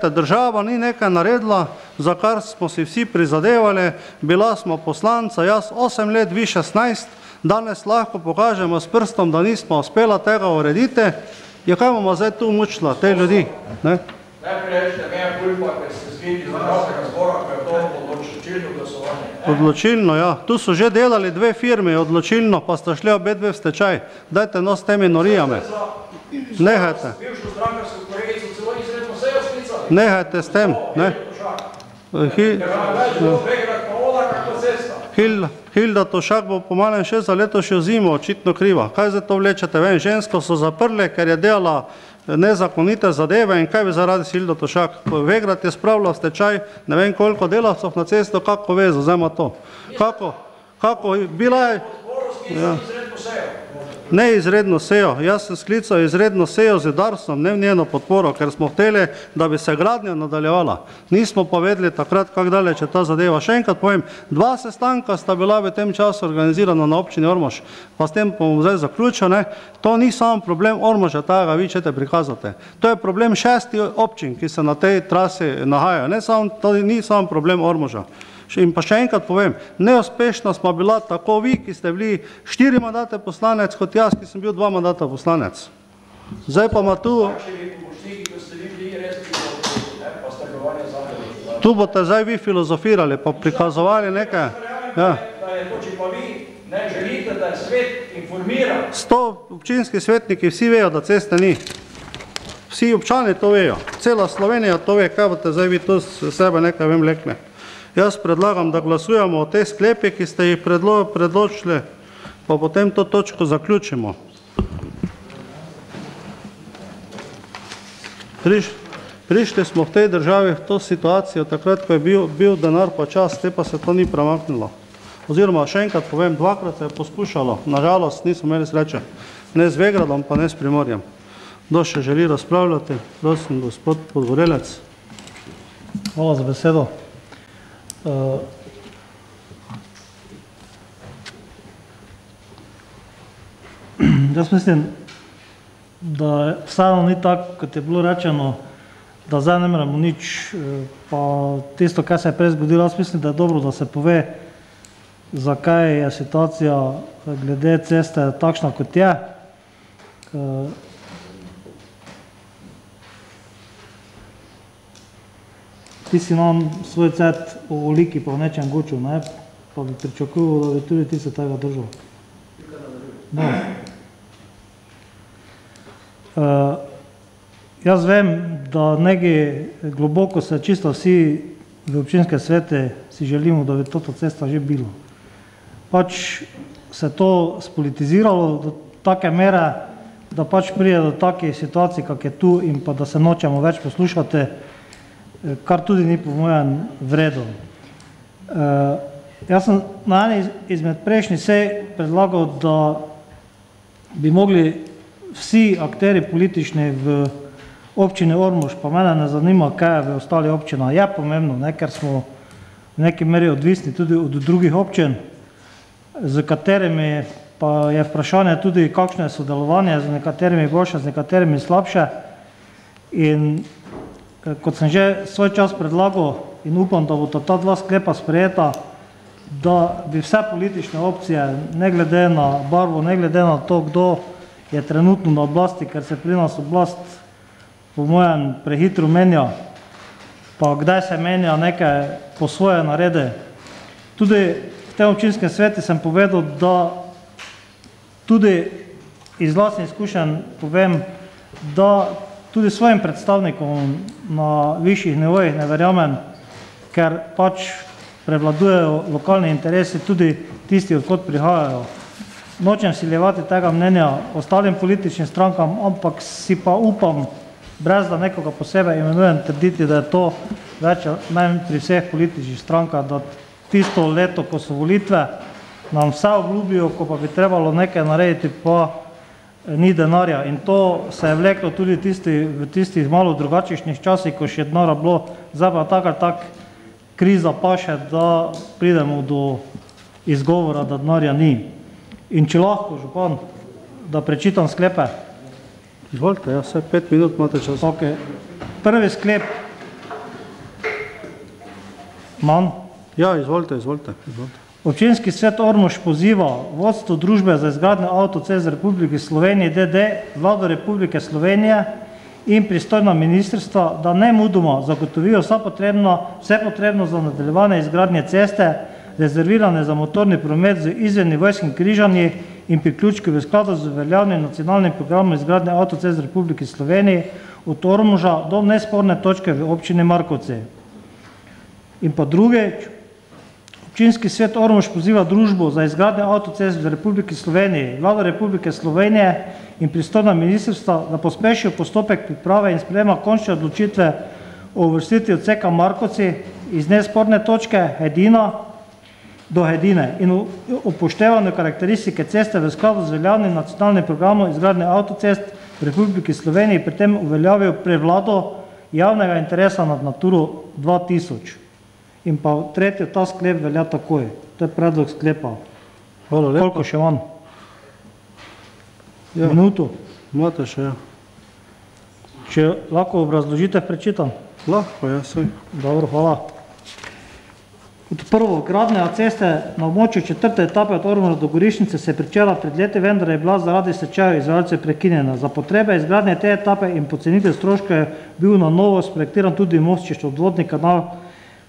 B: Država ni nekaj naredila, za kar smo si vsi prizadevali, bila smo poslanca, jaz 8 let, vi 16, danes lahko pokažemo s prstom, da nismo uspela tega urediti, ja kaj bomo zdaj tu mučila, te ljudi?
E: Najprej rečete, mea culpa, ker ste zgidi iz državnega zbora, ker je to odločilno glasovanje.
B: Odločilno, ja. Tu so že delali dve firmi, odločilno, pa sta šli obe dve v stečaj. Dajte no s temi norijami. Nehajte.
E: Bivšo strankarsko kolegico celo izredno sejo sklicali.
B: Nehajte s tem, ne. Hilda Tošak bo po malem še za letošnjo zimo očitno kriva. Kaj zdaj to vlečete ven? Žensko so zaprli, ker je delala nezakonite zadeve in kaj bi zaradi Hilda Tošak? Vegrad je spravila v stečaj, ne vem koliko delavcev na cesto, kako vezo, vzema to. Kako, bila je... Ne izredno sejo, jaz sem sklical izredno sejo z Darsom, ne v njeno podporo, ker smo hteli, da bi se gradnja nadaljevala. Nismo pa vedeli takrat, kako daleč je ta zadeva. Še enkrat povem, 2 sestanka sta bila v tem času organizirana na občini Ormož, pa s tem bom zdaj zaključil, ne. To ni samo problem Ormoža, tega vi čete prikazate. To je problem 6 občin, ki se na tej trasi nahajajo. To ni samo problem Ormoža. In pa še enkrat povem, neuspešna smo bila tako vi, ki ste bili 4 mandate poslanec, kot jaz, ki sem bil 2 mandata poslanec. Zdaj pa ima tu... Tu boste zdaj vi filozofirali, pa prikazovali nekaj.
E: Da je to, če pa vi ne želite, da je svet informiran.
B: 100 občinski svetniki vsi vejo, da ceste ni. Vsi občani to vejo. Cela Slovenija to ve, kaj boste zdaj vi tu sebe nekaj vem lekli. Jaz predlagam, da glasujemo o te sklepe, ki ste jih predločili, pa potem to točko zaključimo. Prišli smo v tej državi v to situacijo, takrat, ko je bil denar pa čas, te pa se to ni premaknilo. Oziroma, še enkrat povem, 2krat se je poskušalo, nažalost nismo imeli sreče, ne z Vegradom, pa ne s Primorjem. Kdo še želi razpravljati? Prosim, gospod Podgorelec.
G: Hvala za besedo. Jaz mislim, da vseeno ni tako, kot je bilo rečeno, da zdaj ne moremo nič, pa tisto, kaj se je prej zgodilo, jaz mislim, da je dobro, da se pove, zakaj je situacija glede ceste takšna, kot je. Ti si nam svoj cet o oliki pa v nečem gočil, ne? Pa bi pričakoval, da bi tudi ti se tega držal. No. Jaz vem, da nekaj globoko se čisto vsi v občinske svete si želimo, da bi toto cesta že bilo. Pač se to spolitiziralo do take mere, da pač prije do takih situacij, kak je tu, in pa da se nočemo več poslušati, kar tudi ni po mojem vredu. Jaz sem na eni izmed prejšnjih sej predlagal, da bi mogli vsi akteri politični v občini Ormož, pa mene ne zanima, kaj je v ostali občina, je pomembno, ne, ker smo v neki meri odvisni tudi od drugih občin, z katerimi pa je vprašanje tudi, kakšno je sodelovanje, z nekaterimi boljše, z nekaterimi slabše. In kot sem že svoj čas predlagal in upam, da bo ta dva sklepa sprejeta, da bi vse politične opcije, ne glede na barvo, ne glede na to, kdo je trenutno na oblasti, ker se pri nas oblast po mojem prehitro menja, pa kdaj se menja nekaj po svoje narede. Tudi v tem občinskem sveti sem povedal, da tudi iz vlastnih izkušenj povem, da tudi svojim predstavnikom na višjih nivojih ne verjamem, ker pač prevladujejo lokalni interesi, tudi tisti, odkot prihajajo. Nočem vsiljevati tega mnenja ostalim političnim strankam, ampak si pa upam, brez da nekoga posebej imenujem, trditi, da je to več manj pri vseh političnih strankah, da tisto leto, ko so volitve, nam vse obljubijo, ko pa bi trebalo nekaj narediti, pa ni denarja. In to se je vleklo tudi v tistih malo drugačnih časih, ko še denarja bilo, zdaj pa tak ali tak kriza paše, da pridemo do izgovora, da denarja ni. In če lahko, župan, da prečitam sklepe.
B: Izvolite, ja, vse 5 minut imate čas.
G: Ok. Prvi sklep. Manj?
B: Ja, izvolite.
G: Občinski svet Ormož poziva vodstvo družbe za izgradnjo avtocest Republike Slovenije d.d., Vlado Republike Slovenije in pristojna ministrstva, da nemudoma zagotovijo vse potrebno za nadaljevanje izgradnje ceste, rezervirane za motorni promet z izvennivojskimi križanji in priključki v skladu z veljavnim nacionalnim programom izgradnje avtocest Republike Slovenije od Ormoža do nesporne točke v občini Markovci. In pa drugič, občinski svet Ormož poziva družbo za izgradnjo avtocest v Republiki Sloveniji, Vlado Republike Slovenije in pristojna ministrstva, da pospešijo postopek priprave in sprejema končne odločitve o uvrstitvi odseka Markovci iz nesporne točke Hedina do Hedine in upoštevanju karakteristike ceste v skladu z veljavnim nacionalnim programom izgradnje avtocest v Republiki Sloveniji, pri tem uveljavijo prevlado javnega interesa nad Naturo 2000. In pa tretjo, ta sklep velja takoj. To je predlog sklepa.
B: Hvala lepa.
G: Koliko še manj?
B: Ja.
G: Minuto.
B: Imate še, ja.
G: Če lahko obrazložite, prečitam.
B: Lahko, ja, saj.
G: Dobro, hvala. Kot prvo, gradnja ceste na območju 4. etape od Ormoža do Gorišnice se je pričela pred leti, vendar je bila zaradi stečajev izvajalcev prekinjena. Za potrebe izgradnje te etape in pocenitev stroškov je bil na novo sprojektiran tudi most čez odvodni kanal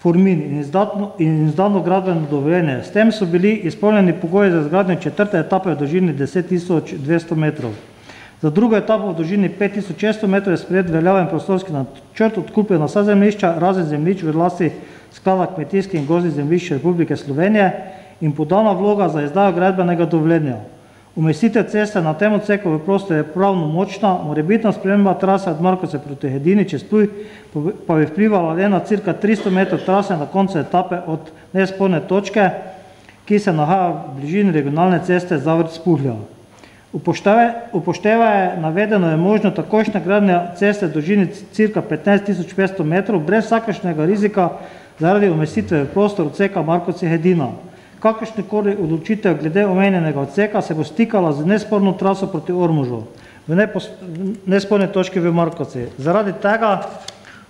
G: Formin in izdano gradbeno dovoljenje. S tem so bili izpolnjeni pogoji za izgradnjo 4. etape v dolžini 10.200 metrov. Za drugo etapo v dolžini 5.600 metrov je sprejet veljaven prostorski načrt, odkupljen na vsa zemljišča, razen zemljišč v lasti Sklada kmetijskih in gozdnih zemljišč Republike Slovenije in podana vloga za izdajo gradbenega dovoljenja. Umestitev ceste na tem odseku v prostor je pravno močna, morebitna sprememba trase od Markovce proti Hedini čez Ptuj pa bi vplivala le na cirka 300 metrov trase na koncu etape od nesporne točke, ki se nahaja v bližini regionalne ceste Zavrč-Spuhlja. Upoštevaje navedeno je možno takojšnja gradnja ceste v dolžini cirka 15.500 metrov brez vsakršnega rizika zaradi umestitve v prostor odseka Markovci-Hedina. Kakršnekoli odločitev glede omenjenega odseka se bo stikala z nesporno traso proti Ormožu v nesporne točki v Markovci. Zaradi tega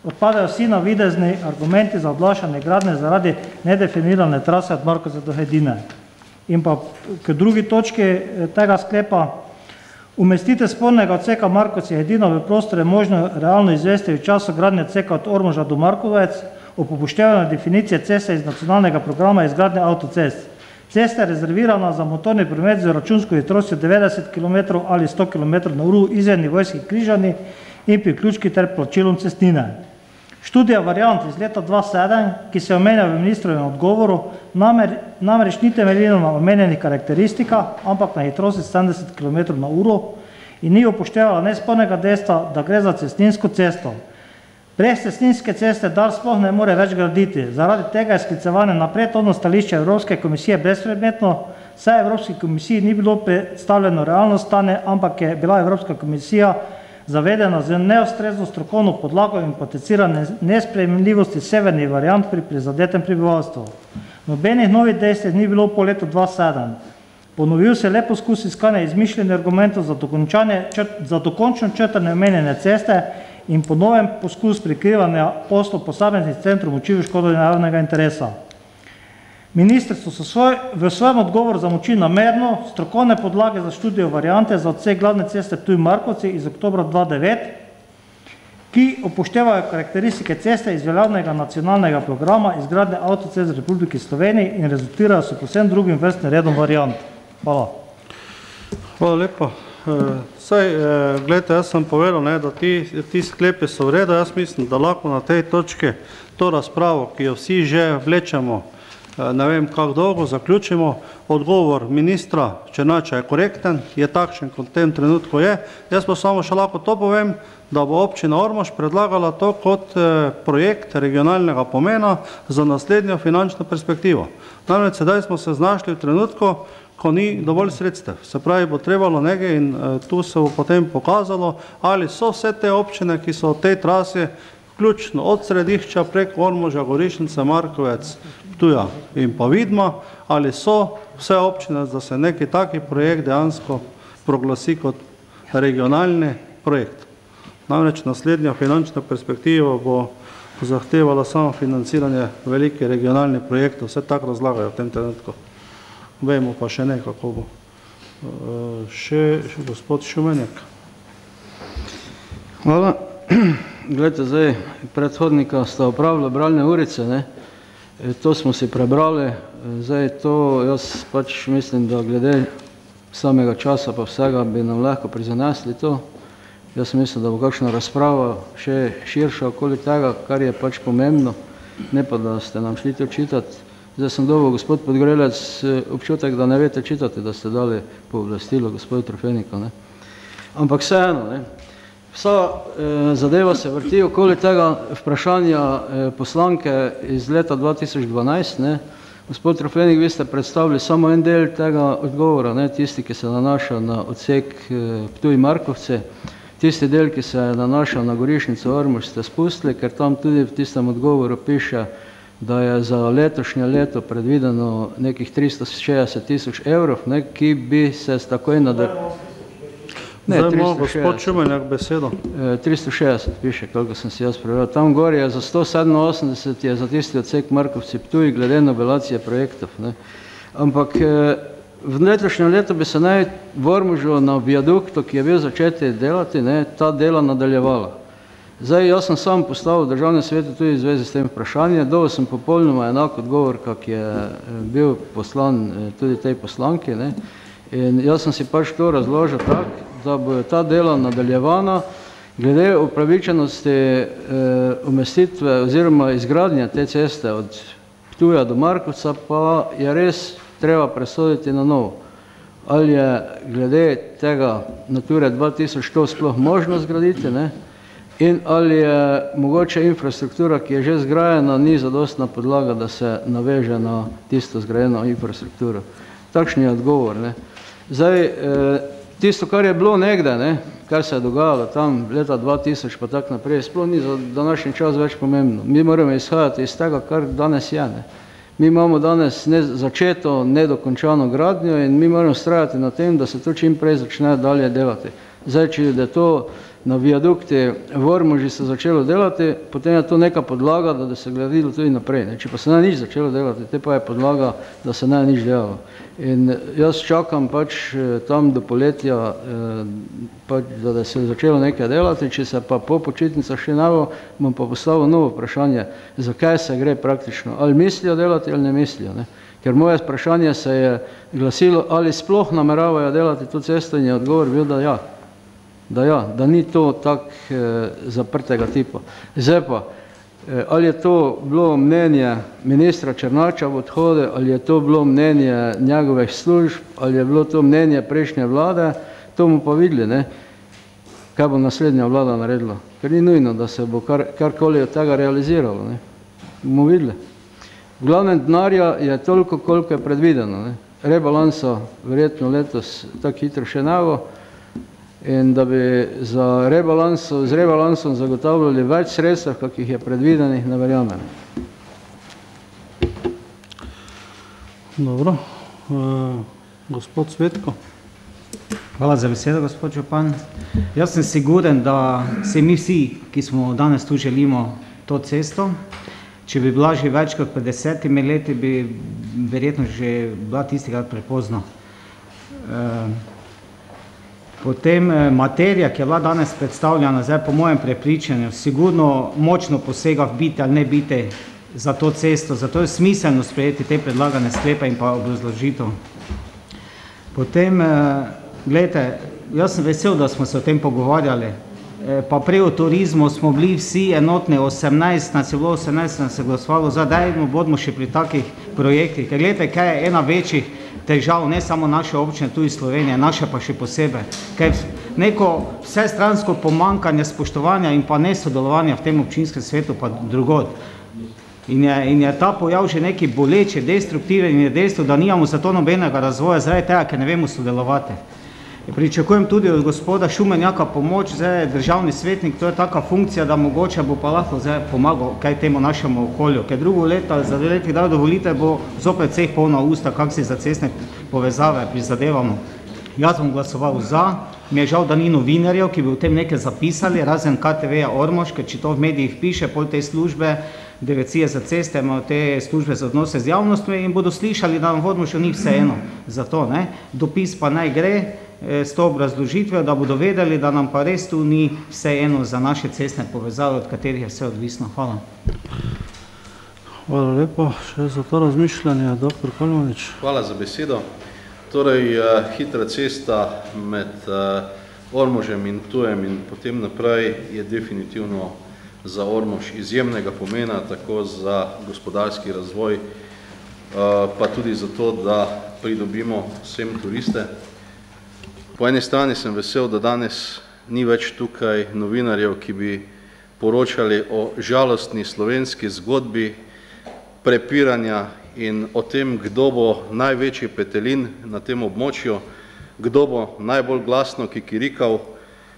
G: Odpadajo vsi navidezni argumenti za odlašanje gradnje zaradi nedefinirane trase od Markovca do Hedine. In pa k drugi točki tega sklepa, umestitev spornega odseka Markovci-Hedina v prostor je možno realno izvesti v času gradnje odseka od Ormoža do Markovec, ob upoštevanju definicije ceste iz nacionalnega programa izgradnje avtocest. Cesta je rezervirana za motorni promet z računsko hitrostjo 90 km ali 100 km/h izven nivojskih križanj in priključki ter plačilom cestnine. Študija variant iz leta 2007, ki se omenja v ministrovem odgovoru, namreč ni temeljila na omenjenih karakteristikah, ampak na hitrosti 70 km/h in ni upoštevala nespornega dejstva, da gre za cestninsko cesto. Brez cestninske ceste Dars sploh ne more več graditi. Zaradi tega je sklicevanje na predhodno stališče Evropske komisije brezpredmetno, saj Evropski komisiji ni bilo predstavljeno realno stanje, ampak je bila Evropska komisija zavedena z neustrezno strokovno podlago in potencirane nesprejemljivosti severnih variant pri prizadetem prebivalstvu. Nobenih novih dejstev ni bilo po letu 2007. Ponovil se le poskus iskanja izmišljenih argumentov za dokončno črtanje omenjene ceste in ponoven poskus prikrivanja poslov posameznih centrov moči v škodo javnega interesa. Ministrstvo v svojem odgovoru zamoči namerno strokovne podlage za študijo variante za odsek glavne ceste Ptuj-Markovci iz oktobra 2009, ki upoštevajo karakteristike ceste iz veljavnega nacionalnega programa izgradnje avtocest v Republiki Sloveniji in rezultirajo s povsem drugim vrstnim redom variant. Hvala.
B: Hvala lepa. Gledajte, jaz sem povedal, da ti sklepi so v redu. Jaz mislim, da lahko na tej točki to razpravo, ki jo vsi že vlečemo, ne vem kako dolgo, zaključimo. Odgovor ministra Černača je korekten, je takšen, kot v tem trenutku je. Jaz pa samo še lahko to povem, da bo občina Ormož predlagala to kot projekt regionalnega pomena za naslednjo finančno perspektivo. Namreč sedaj smo se znašli v trenutku, ko ni dovolj sredstev. Se pravi, bo trebalo nekaj in tu se bo potem pokazalo, ali so vse te občine, ki so v tej trasi, vključno od središča prek Ormoža, Gorišnice, Markovec, Ptuja in pa Vidma, ali so vse občine, da se neki taki projekt dejansko proglasi kot regionalni projekt. Namreč naslednja finančna perspektiva bo zahtevala samo financiranje velikih regionalnih projektov, vse tako razlagajo v tem trenutku. Vemo pa še ne, kako bo. Še gospod Šumenjak.
F: Hvala. Glejte, zdaj, predhodnika sta opravila bralne urice, ne? To smo si prebrali. Zdaj, to jaz pač mislim, da glede samega časa pa vsega bi nam lahko prizanesli to. Jaz mislim, da bo kakšna razprava še širša okoli tega, kar je pač pomembno, ne pa da ste nam šli očitati. Zdaj sem dobil, gospod Podgrelec, občutek, da ne vete čitati, da ste dali pooblastilo gospodu Trofeniku. Ampak vseeno, vsa zadeva se vrti okoli tega vprašanja poslanke iz leta 2012. Gospod Trofenik, vi ste predstavili samo en del tega odgovora, tisti, ki se nanaša na odsek Ptuj-Markovce. Tisti del, ki se nanaša na Gorišnico Ormož, ste spustili, ker tam tudi v tistem odgovoru piše, da je za letošnje leto predvideno nekih 360 000 evrov, ki bi se takoj nadaljevalo.
B: Zdaj ima gospod Šumenjak besedo.
F: 360 piše, koliko sem si jaz prebral. Tam gor je za 187 je za tisti odsek Markovci-Ptuj glede novelacije projektov. Ampak v letošnjem letu bi se naj v Ormožu na viaduktu, ki je bil začeti delati, ta dela nadaljevala. Zdaj, jaz sem sam postavil v državnem svetu tudi v zvezi s tem vprašanjem, dobil sem popolnoma enak odgovor, kak je bil poslan tudi tej poslanki. In jaz sem si pač to razložil tako, da bo ta dela nadaljevana, glede upravičenosti umestitve oziroma izgradnje te ceste od Ptuja do Markovca pa je res treba presoditi na novo. Ali je glede tega Nature 2000 to sploh možno zgraditi, in ali je mogoče infrastruktura, ki je že zgrajena, ni zadostna podlaga, da se naveže na tisto zgrajeno infrastrukturo. Takšen je odgovor. Zdaj, tisto, kar je bilo nekde, kar se je dogajalo tam leta 2000 pa tako naprej, sploh ni za današnji čas več pomembno. Mi moramo izhajati iz tega, kar danes je. Mi imamo danes začeto, nedokončano gradnjo in mi moramo vztrajati na tem, da se to čim prej začne dalje delati. Zdaj, če je to na viadukti v Ormoži se začelo delati, potem je to neka podlaga, da se gradilo tudi naprej. Ne. Če pa se ne nič začelo delati, te pa je podlaga, da se ne nič delalo. In jaz čakam pač tam do poletja, pač, da se je začelo nekaj delati, če se pa po počitnicah še ne bo, bom pa postavil novo vprašanje, zakaj se gre praktično, ali mislijo delati ali ne mislijo. Ne. Ker moje vprašanje se je glasilo, ali sploh nameravajo delati to cesto in je odgovor bil, da ja. Da ni to tak zaprtega tipa. Zdaj pa, ali je to bilo mnenje ministra Černača v odhode, ali je to bilo mnenje njegovih služb, ali je bilo to mnenje prejšnje vlade, to bomo pa videli, ne, kaj bo naslednja vlada naredila. Ker ni nujno, da se bo karkoli od tega realiziralo. Ne. Bomo videli. V glavnem denarja je toliko, koliko je predvideno. Ne. Rebalansa verjetno letos tako hitro še ne bo. In da bi z rebalansom zagotavljali več sredstev, kakih je predvidenih, ne verjamem.
B: Dobro. Gospod Cvetko.
H: Hvala za besedo, gospod župan. Jaz sem siguren, da se mi vsi, ki smo danes tu, želimo to cesto. Če bi bila že več kot pred 10 leti, bi verjetno že bila tistikrat prepozno. Potem materija, ki je bila danes predstavljena, zdaj po mojem prepričanju, sigurno močno posega v biti ali ne biti za to cesto, zato je smiselno sprejeti te predlagane sklepe in pa obrazložitev. Potem, gledajte, jaz sem vesel, da smo se o tem pogovarjali, pa prej o turizmu smo bili vsi enotni, 18 nas je bilo, 18 nas je glasovalo, zdaj bodimo še pri takih projektih, ker gledajte, kaj je ena večjih težav, ne samo naše občine, tudi Slovenije, naše pa še posebej. Ker neko vsestransko pomanjkanje spoštovanja in pa nesodelovanja v tem občinskem svetu pa drugod. In je ta pojav že neki boleče, destruktiven in je dejstvo, da nimamo za to nobenega razvoja, zaradi tega, ker ne vemo sodelovati. Pričakujem tudi od gospoda Šumenjaka pomoč, zdaj je državni svetnik, to je taka funkcija, da mogoče bo pa lahko zdaj pomagal kaj temu našemu okolju, ker drugo leto, za 2 leti, da dovolite, bo zopet vseh polna usta, kak si za cestne povezave prizadevamo. Jaz bom glasoval za, mi je žal, da ni novinarjev, ki bi v tem nekaj zapisali, razen KTV-ja Ormož, ker če to v medijih piše, pol te službe, Direkcije za ceste, imajo te službe za odnose z javnostmi in bodo slišali, da nam v Ormožu ni vseeno za to, ne. Dopis pa naj gre s to obrazložitvijo, da bodo vedeli, da nam pa res tu ni vseeno za naše cestne povezave, od katerih je vse odvisno. Hvala.
B: Hvala lepo. Še za to razmišljanje, dr. Kalmanič.
I: Hvala za besedo. Torej, hitra cesta med Ormožem in Ptujem in potem naprej je definitivno za Ormož izjemnega pomena, tako za gospodarski razvoj, pa tudi za to, da pridobimo vsem turiste. Po eni strani sem vesel, da danes ni več tukaj novinarjev, ki bi poročali o žalostni slovenski zgodbi prepiranja in o tem, kdo bo največji petelin na tem območju, kdo bo najbolj glasno kikirikal,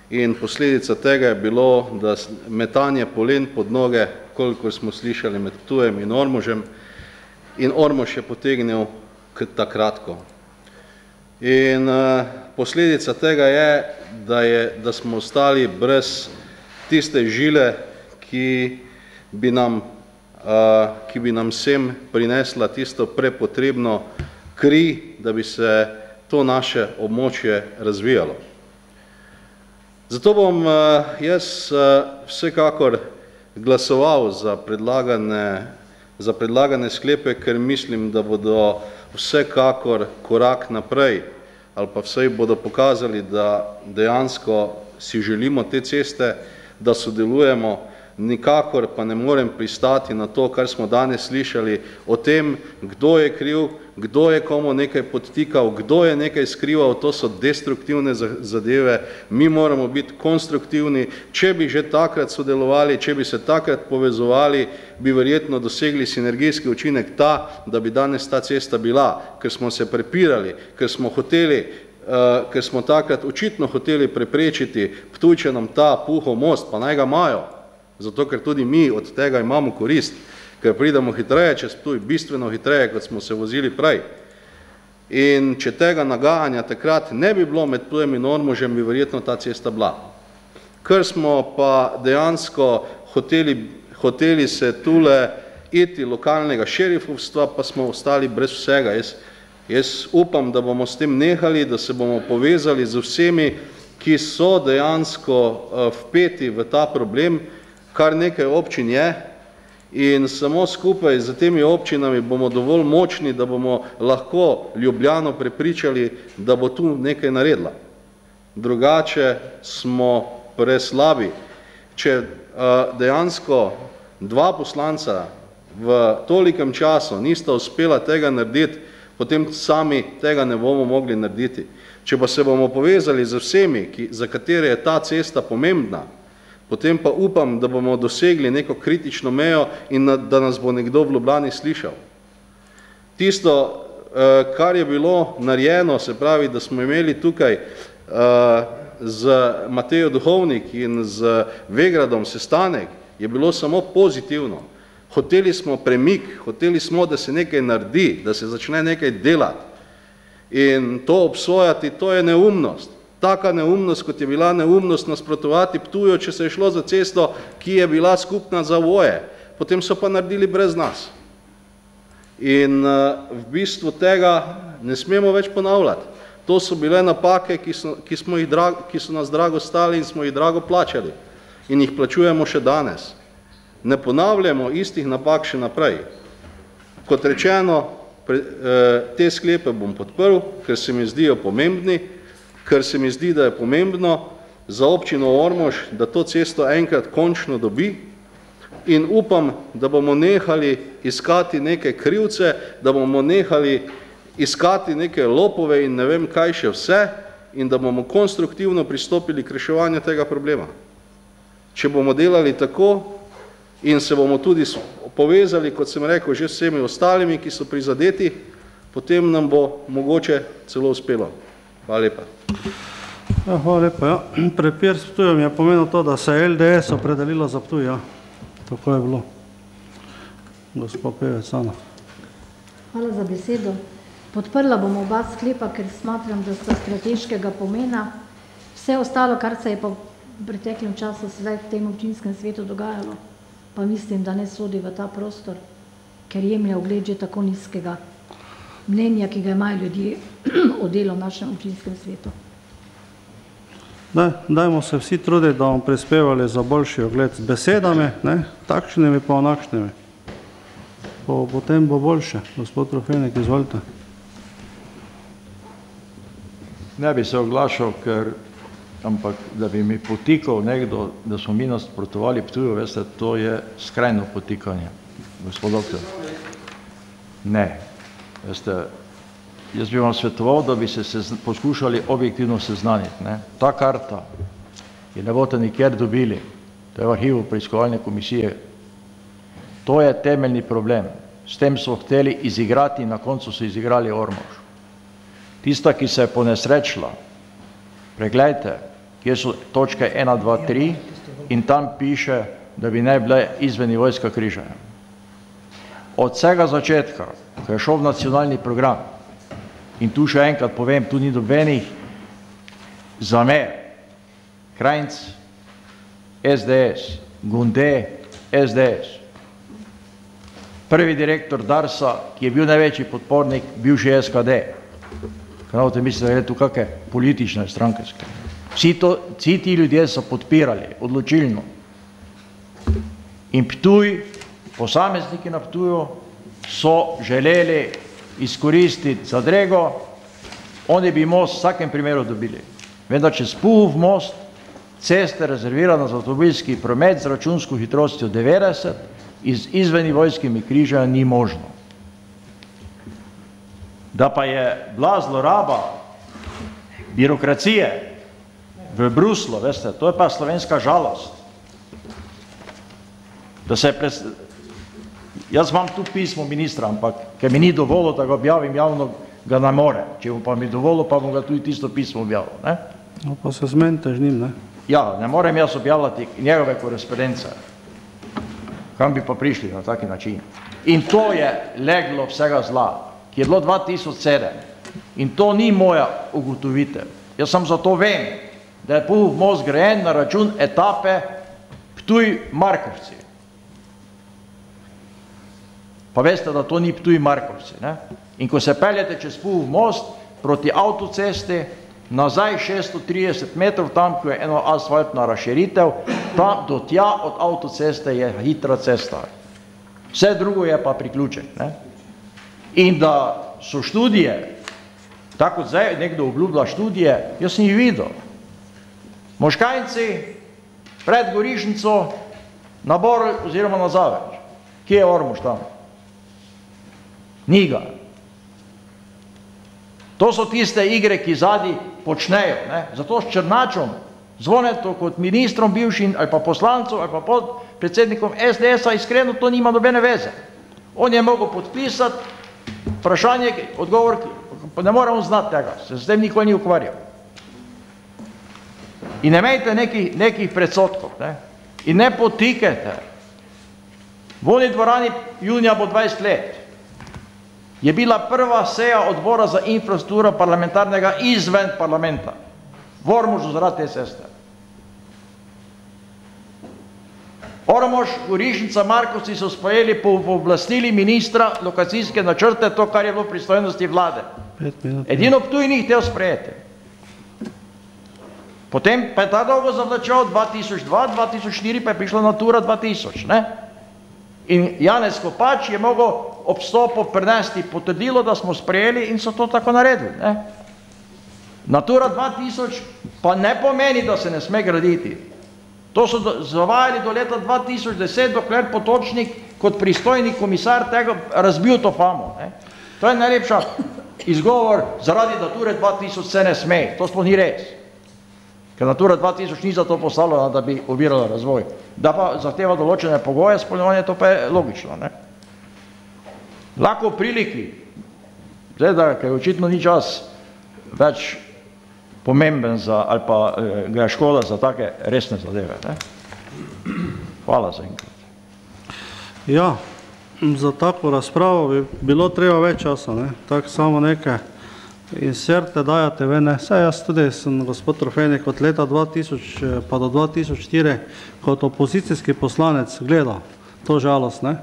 I: in posledica tega je bilo, da metanje polen pod noge, kolikor smo slišali med Ptujem in Ormožem, in Ormož je potegnil takratko. In posledica tega je, da smo ostali brez tiste žile, ki bi nam vsem prinesla tisto prepotrebno kri, da bi se to naše območje razvijalo. Zato bom jaz vsekakor glasoval za predlagane sklepe, ker mislim, da bodo vsekakor korak naprej, ali pa vsej bodo pokazali, da dejansko si želimo te ceste, da sodelujemo, nikakor pa ne morem pristati na to, kar smo danes slišali o tem, kdo je kriv, kdo je komu nekaj podtikal, kdo je nekaj skrival, to so destruktivne zadeve, mi moramo biti konstruktivni, če bi že takrat sodelovali, če bi se takrat povezovali, bi verjetno dosegli sinergijski učinek ta, da bi danes ta cesta bila, ker smo se prepirali, ker smo takrat očitno hoteli preprečiti Ptujčanom ta Puhov most, pa naj ga imajo, zato ker tudi mi od tega imamo korist, ker pridemo hitreje čez Ptuj, bistveno hitreje, kot smo se vozili prej. In če tega nagajanja takrat ne bi bilo med Ptujem in Ormožem, bi verjetno ta cesta bila. ker smo pa dejansko hoteli se tule iti lokalnega šerifovstva, pa smo ostali brez vsega. Jaz upam, da bomo s tem nehali, da se bomo povezali z vsemi, ki so dejansko vpeti v ta problem, kar nekaj občin je, in samo skupaj z temi občinami bomo dovolj močni, da bomo lahko Ljubljano prepričali, da bo tu nekaj naredila. Drugače smo preslabi. Če dejansko dva poslanca v tolikem času nista uspela tega narediti, potem sami tega ne bomo mogli narediti. Če pa se bomo povezali z vsemi, za katere je ta cesta pomembna, potem pa upam, da bomo dosegli neko kritično mejo in da nas bo nekdo v Ljubljani slišal. Tisto, kar je bilo narejeno, se pravi, da smo imeli tukaj z Matejo Duhovnik in z Vegradom sestanek, je bilo samo pozitivno. Hoteli smo premik, hoteli smo, da se nekaj naredi, da se začne nekaj delati. In to obsojati, to je neumnost. Taka neumnost, kot je bila neumnost nasprotovati Ptuju, če se je šlo za cesto, ki je bila skupna za Voje. Potem so pa naredili brez nas. In v bistvu tega ne smemo več ponavljati. To so bile napake, ki so nas drago stali in smo jih drago plačali. In jih plačujemo še danes. Ne ponavljamo istih napak še naprej. Kot rečeno, te sklepe bom podprl, ker se mi zdijo pomembni, ker se mi zdi, da je pomembno za občino Ormož, da to cesto enkrat končno dobi, in upam, da bomo nehali iskati neke krivce, da bomo nehali iskati neke lopove in ne vem kaj še vse, in da bomo konstruktivno pristopili k reševanju tega problema. Če bomo delali tako in se bomo tudi povezali, kot sem rekel, že s vsemi ostalimi, ki so prizadeti, potem nam bo mogoče celo uspelo. Hvala lepa.
B: Ja, hvala lepa. Ja. Prepir s Ptujem je pomenil to, da se je LDS opredelilo za Ptuj. Ja. Tako je bilo. Gospod Pevec, Ana.
J: Hvala za besedo. Podprla bom oba sklepa, ker smatram, da sta strateškega pomena. Vse ostalo, kar se je pa v preteklem času sedaj v tem občinskem svetu dogajalo, pa mislim, da ne sodi v ta prostor, ker jemlja ugled že tako nizkega mnenja, ki ga imajo ljudje o delu v našem občinskem svetu.
B: Dajmo se vsi truditi, da bomo prispevali za boljši ogled z besedami, ne, takšnimi pa onakšnimi. Potem bo boljše. Gospod Trofenik, izvolite.
K: Ne bi se oglašal, ampak da bi mi potikal nekdo, da smo mi nasprotovali Ptuju, veste, to je skrajno potikanje. Gospod doktor. Ne. Veste, jaz bi vam svetoval, da bi se poskušali objektivno seznaniti. Ne? Ta karta je ne boste nikjer dobili, to je v arhivu preiskovalne komisije. To je temeljni problem. S tem so hteli izigrati in na koncu so izigrali Ormož. Tista, ki se je ponesrečila, preglejte, kje so točke 1, 2, 3 in tam piše, da bi ne bile izvennivojska križanja. Od vsega začetka, ko je šel v nacionalni program, in tu še enkrat povem, tu ni dobenih zamer, Krajnc, SDS, Gunde, SDS, prvi direktor Darsa, ki je bil največji podpornik, bivši SKD. Kanavte mislite, da je tu kakve politične stranke. Vsi ti ljudje so podpirali, odločilno. In Ptuj, posamezniki na Ptuju, so želeli izkoristiti zadrego, oni bi most v vsakem primeru dobili. Vendar čez Puhov most, ceste rezervirane za avtomobilski promet z računsko hitrostjo 90, izvennivojskimi križanji ni možno. Da pa je bila zloraba birokracije v Bruslu, veste, to je pa slovenska žalost. Da se jaz imam tu pismo ministra, ampak ker mi ni dovolilo, da ga objavim javno, ga ne more. Če mu pa mi dovolilo, pa bom ga tudi tisto pismo objavil. Ne?
B: No, pa se zmenite z njim, ne?
K: Ja, ne morem jaz objavljati njegove korespondence. Kam bi pa prišli na taki način? In to je leglo vsega zla, ki je bilo 2007. In to ni moja ugotovitev. Jaz sem zato vem, da je Ptuj most grajen na račun etape Ptuj-Markovci. Pa veste, da to ni Ptuj-Markovci, ne? In ko se peljete čez Ptuj most proti avtocesti, nazaj 630 metrov, tam, ko je eno asfaltna razširitev, tam do tja od avtoceste je hitra cesta. Vse drugo je pa priključek, ne? In da so študije, tako kot zdaj nekdo obljublja študije, jaz sem jih videl. Moškajnci pred Gorišnico na Bor oziroma na Zaveč. Kje je Ormož tam? Ni ga. To so tiste igre, ki zadnji počnejo, ne? Zato s Černačom, Zvonetom kot ministrom bivšim ali pa poslancov ali pa podpredsednikom SDS-a iskreno to nima nobene veze. On je mogel podpisati vprašanje, odgovor, pa ne moramo znati tega, se s tem nikoli ni ukvarjal. In ne imejte nekih predsotkov, ne? In ne potikajte. V oni dvorani junija bo 20 let. Je bila prva seja odbora za infrastrukturo parlamentarnega izven parlamenta. V Ormožu zaradi te ceste. Ormož, Gorišnica, Markovci so sprejeli po pooblastili ministra lokacijske načrte, to, kar je bilo v pristojnosti vlade. Edino Ptuj ni hotel sprejeti. Potem pa je ta dolgo zavlačal 2002-2004, pa je prišla Natura 2000, ne? In Janez Kopač je mogel ob vstopu prinesti potrdilo, da smo sprejeli in so to tako naredili, ne? Natura 2000 pa ne pomeni, da se ne sme graditi. To so zavajali do leta 2010, dokler Potočnik kot pristojni komisar tega razbil to famo, ne? To je najlepša izgovor, zaradi Nature 2000 se ne sme, to sploh ni res. Ker Natura 2000 ni za to postavljena, da bi ovirala razvoj. Da pa zahteva določene pogoje, spolnjevanje, to pa je logično, ne? Lahko v priliki, zdaj da, ker očitno ni čas več pomemben za, ali pa ga je škoda za take resne zadeve, ne? Hvala za enkrat.
B: Ja, za tako razpravo bi bilo treba več časa, ne? Tako samo nekaj inserte dajate ven, ne? Saj jaz tudi sem, gospod Trofejnik, od leta 2000 pa do 2004 kot opozicijski poslanec gledal to žalost, ne?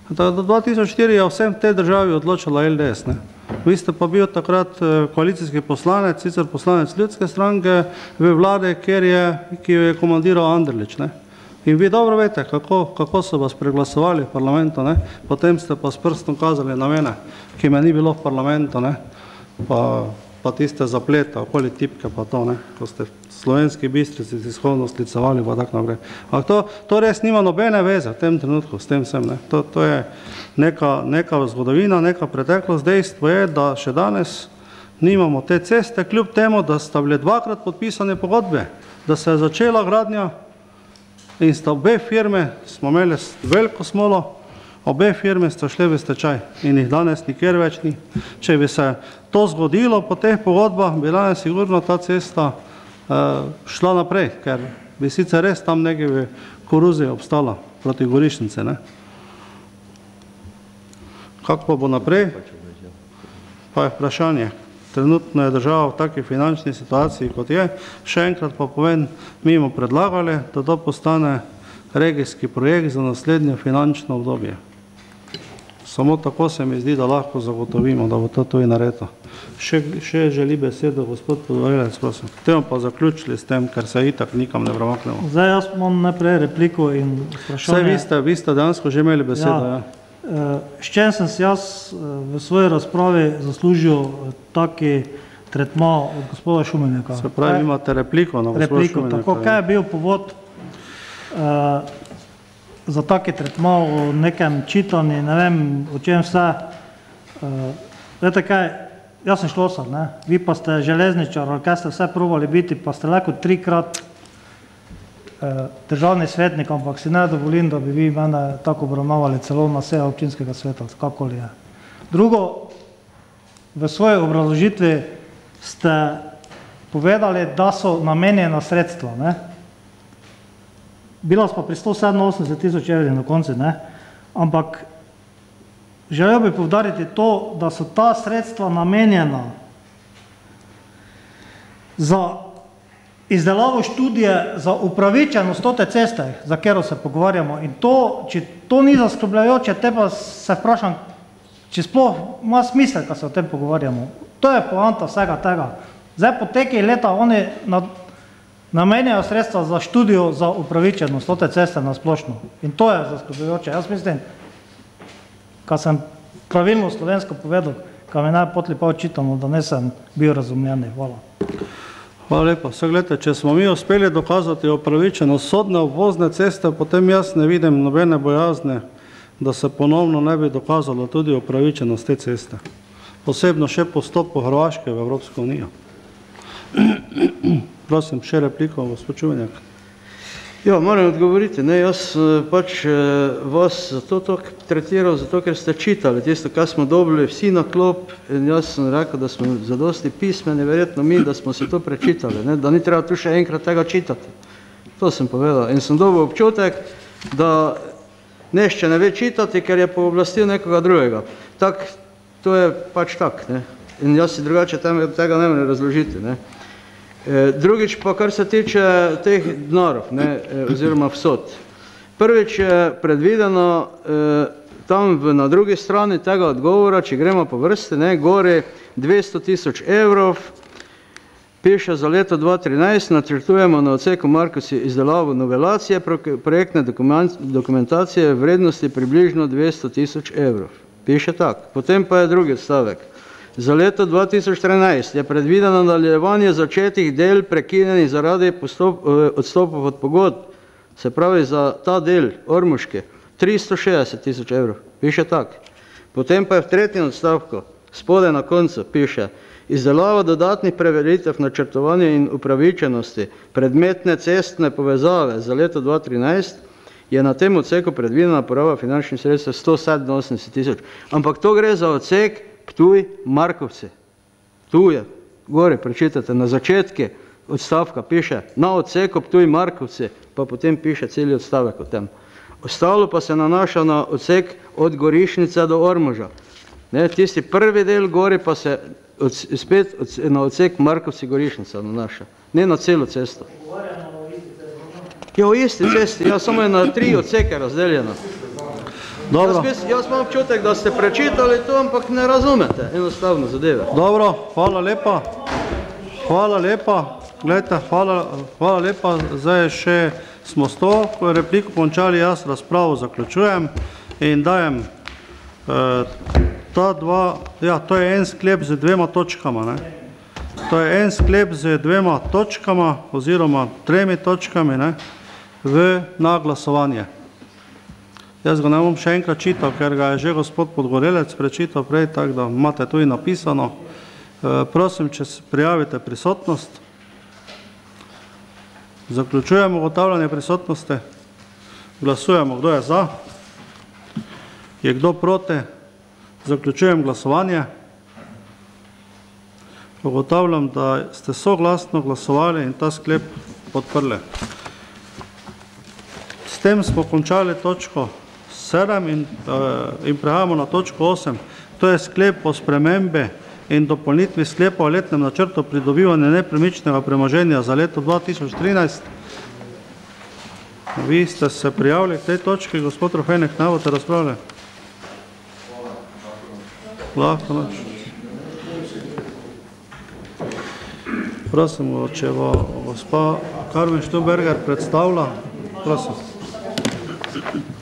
B: Do 2004 je vsem v tej državi odločila LDS, ne? Vi ste pa bil takrat koalicijski poslanec, sicer poslanec Ljudske stranke v vlade, ki jo je komandiral Anderlič, ne? In vi dobro veste, kako so vas preglasovali v parlamentu, ne? Potem ste pa s prstom kazali na mene, ki me ni bilo v parlamentu, ne? Pa tiste zaplete, okoli tipke pa to, ne? Ko ste v Slovenski Bistrici izhodno sklicevali pa tako naprej. Ampak to res nima nobene veze v tem trenutku, s tem vsem, ne? To je neka zgodovina, neka preteklost. Dejstvo je, da še danes nimamo te ceste, kljub temu, da sta bile dvakrat podpisane pogodbe, da se je začela gradnja in sta obe firme, smo imeli veliko smolo, obe firme sta šle v stečaj in jih danes nikjer več ni. Če bi se to zgodilo po teh pogodbah, bi danes sigurno ta cesta šla naprej, ker bi sicer res tam nekaj v Koruzi obstala proti Gorišnice, ne? Kako pa bo naprej? Pa je vprašanje. Trenutno je država v taki finančni situaciji, kot je. Še enkrat pa povem, mi bomo predlagali, da to postane regijski projekt za naslednje finančno obdobje. Samo tako se mi zdi, da lahko zagotovimo, da bo to tudi naredilo. Še želi besedo gospod podvajalec, prosim. Potem pa zaključili s tem, ker se itak nikam ne premaknemo.
G: Zdaj jaz imam najprej repliko in vprašanje.
B: Saj vi ste dejansko že imeli besedo, ja.
G: S čem sem si jaz v svoji razpravi zaslužil taki tretma od gospoda Šumenjaka?
B: Se pravi, imate repliko na gospoda Šumenjaka.
G: Tako, kaj je bil povod za taki tretma o nekem čitanju, ne vem, o čem vse. Vete kaj, jaz sem šlosar, ne? Vi pa ste železničar, ali kaj ste vse probali biti, pa ste lahko 3-krat državni svetnik, ampak si ne dovolim, da bi vi mene tako obravnavali celo na seja občinskega sveta, kakoli je. Drugo, v svoji obrazložitvi ste povedali, da so namenjena sredstva, ne? Bila smo pri 187 000 evrih na konci, ne? Ampak želel bi poudariti to, da so ta sredstva namenjena za izdelavo študije za upravičenost te ceste, za katero se pogovarjamo. In to, če to ni zaskrbljajoče, te pa se vprašam, če sploh ima smisel, ko se o tem pogovarjamo. To je poanta vsega tega. Zdaj po teki leta oni namenjajo sredstva za študijo za upravičenost te ceste na splošno. In to je zaskrbljajoče. Jaz mislim, ko sem pravilno slovensko povedal, ko mi naj potli pa očitamo, da nisem bil razumljeni. Hvala.
B: Hvala lepa. Vse gledajte, če smo mi uspeli dokazati upravičenost sodne obvozne ceste, potem jaz ne vidim nobene bojazne, da se ponovno ne bi dokazalo tudi upravičenost te ceste. Posebno še po vstopu Hrvaške v Evropsko unijo. Prosim, še repliko, gospod Čuvenjak.
F: Ja, moram odgovoriti. Jaz pač vas zato tako tretiral, zato ker ste čitali tisto, kar smo dobili vsi na klop, in jaz sem rekel, da smo zadosti pismeni, verjetno mi, da smo se to prečitali, da ni treba tu še enkrat tega čitati. To sem povedal. In sem dobil občutek, da nešče ne ve čitati, ker je pooblastil nekoga drugega. Tak, to je pač tak. In jaz si drugače tega ne morem razložiti. Drugič pa, kar se tiče teh denarov, oziroma vsot. Prvič je predvideno tam na drugi strani tega odgovora, če gremo po vrsti, gori 200 000 evrov, piše za leto 2013, načrtujemo na odseku Markovci izdelavo novelacije projektne dokumentacije vrednosti približno 200 000 evrov. Piše tak. Potem pa je drugi stavek. Za leto 2013 je predvideno nadaljevanje začetih del prekinjenih zaradi odstopov od pogodb, se pravi za ta del Ormoške, 360 000 evrov. Piše tak. Potem pa je v tretjem odstavku, spodaj na koncu piše, izdelava dodatnih preveritev načrtovanja in upravičenosti predmetne cestne povezave za leto 2013 je na tem odseku predvidena poraba finančnih sredstev 187 000. Ampak to gre za odsek Ptuj Markovci. Tu je, gore prečitate, na začetke odstavka piše, na odseku Ptuj Markovci, pa potem piše celi odstavek o tem. Ostalo pa se nanaša na odsek od Gorišnice do Ormoža. Tisti prvi del gori pa se spet na odsek Markovci Gorišnica nanaša, ne na celo cesto. Ja, o isti cesti, samo je na 3 odseke razdeljeno. Jaz imam občutek, da ste prečitali to, ampak ne razumete enostavno zadeve.
B: Dobro, hvala lepa. Hvala lepa. Glejte, hvala lepa. Zdaj še smo s to repliko končali, jaz razpravo zaključujem in dajem ta dva, to je en sklep z 2 točkama. To je en sklep z 2 točkama oziroma 3 točkami na glasovanje. Jaz ga ne bom še enkrat čital, ker ga je že gospod Podgorelec prečital prej, tako da imate tudi napisano. Prosim, če se prijavite prisotnost. Zaključujemo ugotavljanje prisotnosti. Glasujemo, kdo je za. Je kdo proti? Zaključujem glasovanje. Ugotavljam, da ste soglasno glasovali in ta sklep podprli. S tem smo končali točko 7 in prehajamo na točko 8. To je sklep o spremembi in dopolnitvi sklepa o letnem načrtu pridobivanja nepremičnega premoženja za leto 2013. Vi ste se prijavili k tej točki, gospod Rofenek, ne boste razpravljali? Lahko noč. Prosim, če bo gospa Karmen Štuberger predstavlja, prosim.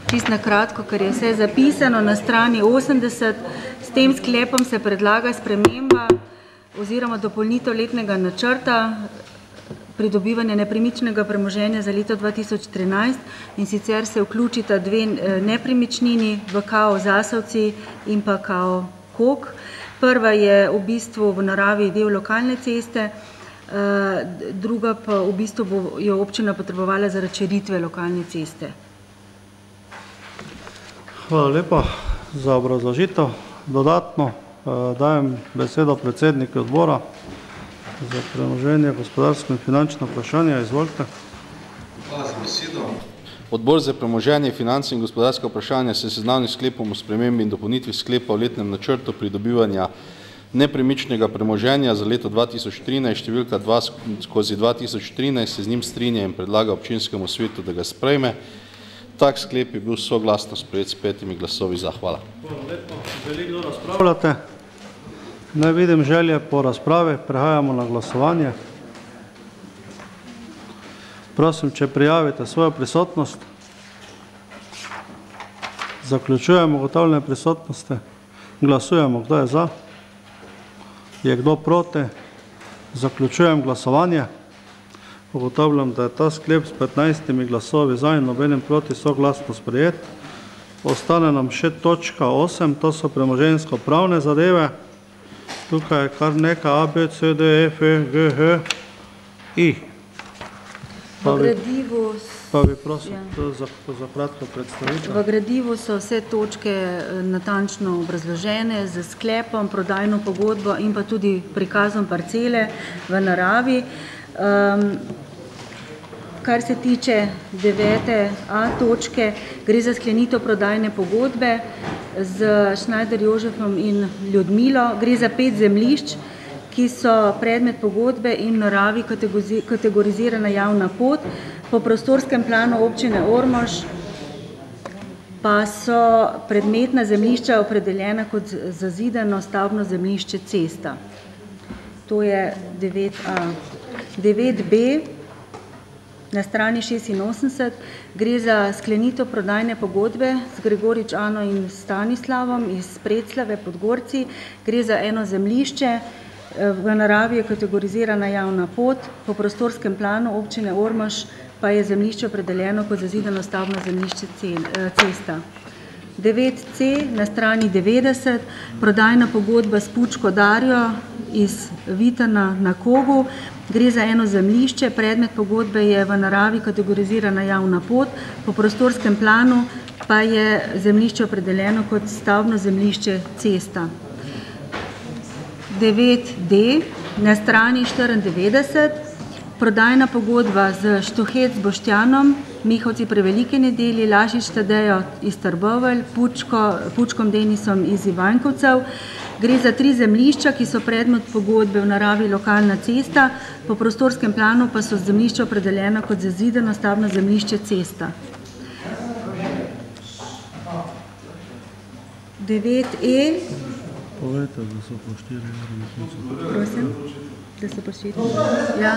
A: Čisto na kratko, ker je vse zapisano na strani 80, s tem sklepom se predlaga sprememba oziroma dopolnitev letnega načrta pridobivanja nepremičnega premoženja za leto 2013 in sicer se vključita 2 nepremičnini v KO Zasavci in pa KO Kok. Prva je v bistvu v naravi del lokalne ceste, druga pa v bistvu bo jo občina potrebovala za razširitve lokalne ceste.
B: Hvala lepa za obrazložitev. Dodatno dajem besedo predsedniku odbora za premoženje, gospodarsko in finančno vprašanje. Izvolite.
I: Hvala za besedo. Odbor za premoženje, finance in gospodarska vprašanja se seznanil s sklepom o spremembi in dopolnitvi sklepa o letnem načrtu pridobivanja nepremičnega premoženja za leto 2013, številka 2/2013, se z njim strinja in predlaga občinskemu svetu, da ga sprejme. Tak sklep je bil soglasno sprejet s 5 glasovi za. Hvala.
B: Želi kdo razpravljate? Ne vidim želje po razpravi, prehajamo na glasovanje. Prosim, če prijavite svojo prisotnost. Zaključujemo ugotavljanje prisotnosti. Glasujemo, kdo je za. Je kdo proti? Zaključujem glasovanje. Ugotavljam, da je ta sklep s 15 glasovi za in nobenim proti soglasno sprejet. Ostane nam še točka 8, to so premoženjsko pravne zadeve. Tukaj je kar nekaj A, B, C, D, E, F, G, H, I. Pa bi prosil za kratko predstavitev.
A: V gradivu so vse točke natančno obrazložene z sklepom, prodajno pogodbo in pa tudi prikazom parcele v naravi. Kar se tiče 9a točke, gre za sklenitev prodajne pogodbe z Schneider Jožefom in Ljudmilo. Gre za 5 zemljišč, ki so predmet pogodbe in naravi kategorizirana javna pot. Po prostorskem planu občine Ormož pa so predmetna zemljišča opredeljena kot zazidano stavbno zemljišče cesta. To je 9a. 9b na strani 86 gre za sklenitev prodajne pogodbe z Gregorič Ano in Stanislavom iz Predslave pod Gorci. Gre za eno zemljišče, v naravi je kategorizirana javna pot, po prostorskem planu občine Ormož pa je zemljišče opredeljeno kot zazidano stavbno zemljišče cesta. 9c na strani 90, prodajna pogodba s Pučko Darjo iz Vitana na Kogu. Gre za eno zemljišče, predmet pogodbe je v naravi kategorizirana javna pot, po prostorskem planu pa je zemljišče opredeljeno kot stavbno zemljišče cesta. 9d na strani 94, prodajna pogodba z Štuhec Boštjanom, Mihovci pri Veliki nedelji, Lašič Tadejo iz Trbovelj, Pučkom Denisom iz Ivankovcev. Gre za 3 zemljišča, ki so predmet pogodbe v naravi lokalna cesta, po prostorskem planu pa so zemljišča opredeljena kot zazidano stavbno zemljišče cesta. 9e.
B: Povejte, da so po 4 ure.
A: Prosim, da so po 4 ure. Ja.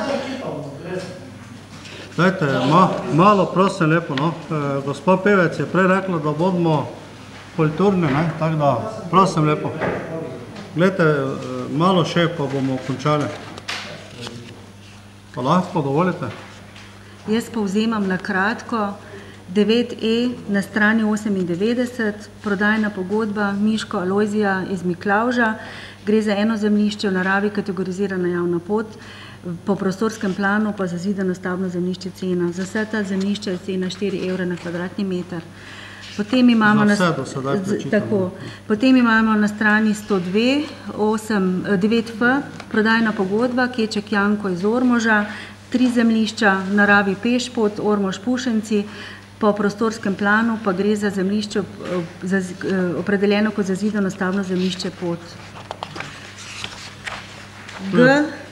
B: Dajte, malo prosim lepo, no. Gospod Pevec je prej rekla, da bodimo kulturni, ne, tako da prosim lepo. Glejte, malo še pa bomo končali. Pa lahko dovolite?
A: Jaz povzemam na kratko. 9e na strani 98, prodajna pogodba Miško Alojzija iz Miklavža. Gre za eno zemljišče v naravi kategorizirana javna pot, po prostorskem planu pa zazidano stavbno zemljišče cena. Za vse ta zemljišča je cena 4 evre na kvadratni meter. Potem imamo na strani 102, 9f, prodajna pogodba Keček Janko iz Ormoža, 3 zemljišča v naravi Pešpot, Ormož Pušenci, po prostorskem planu pa gre za zemljišče opredeljeno kot zazidano stavbno zemljišče pot.
B: Tu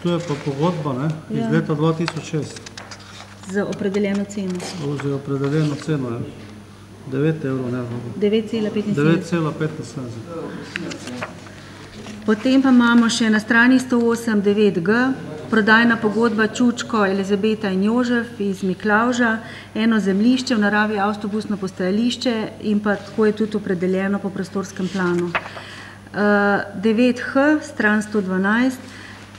B: je pa pogodba, ne, iz leta 2006.
A: Z opredeljeno ceno.
B: Z opredeljeno ceno, ja. 9 evrov, ne. 9,75.
A: Potem pa imamo še na strani 108 9g, prodajna pogodba Čučko, Elizabeta in Jožef iz Miklavža, eno zemljišče v naravi avtobusno postajališče in pa tako je tudi opredeljeno po prostorskem planu. 9h, stran 112,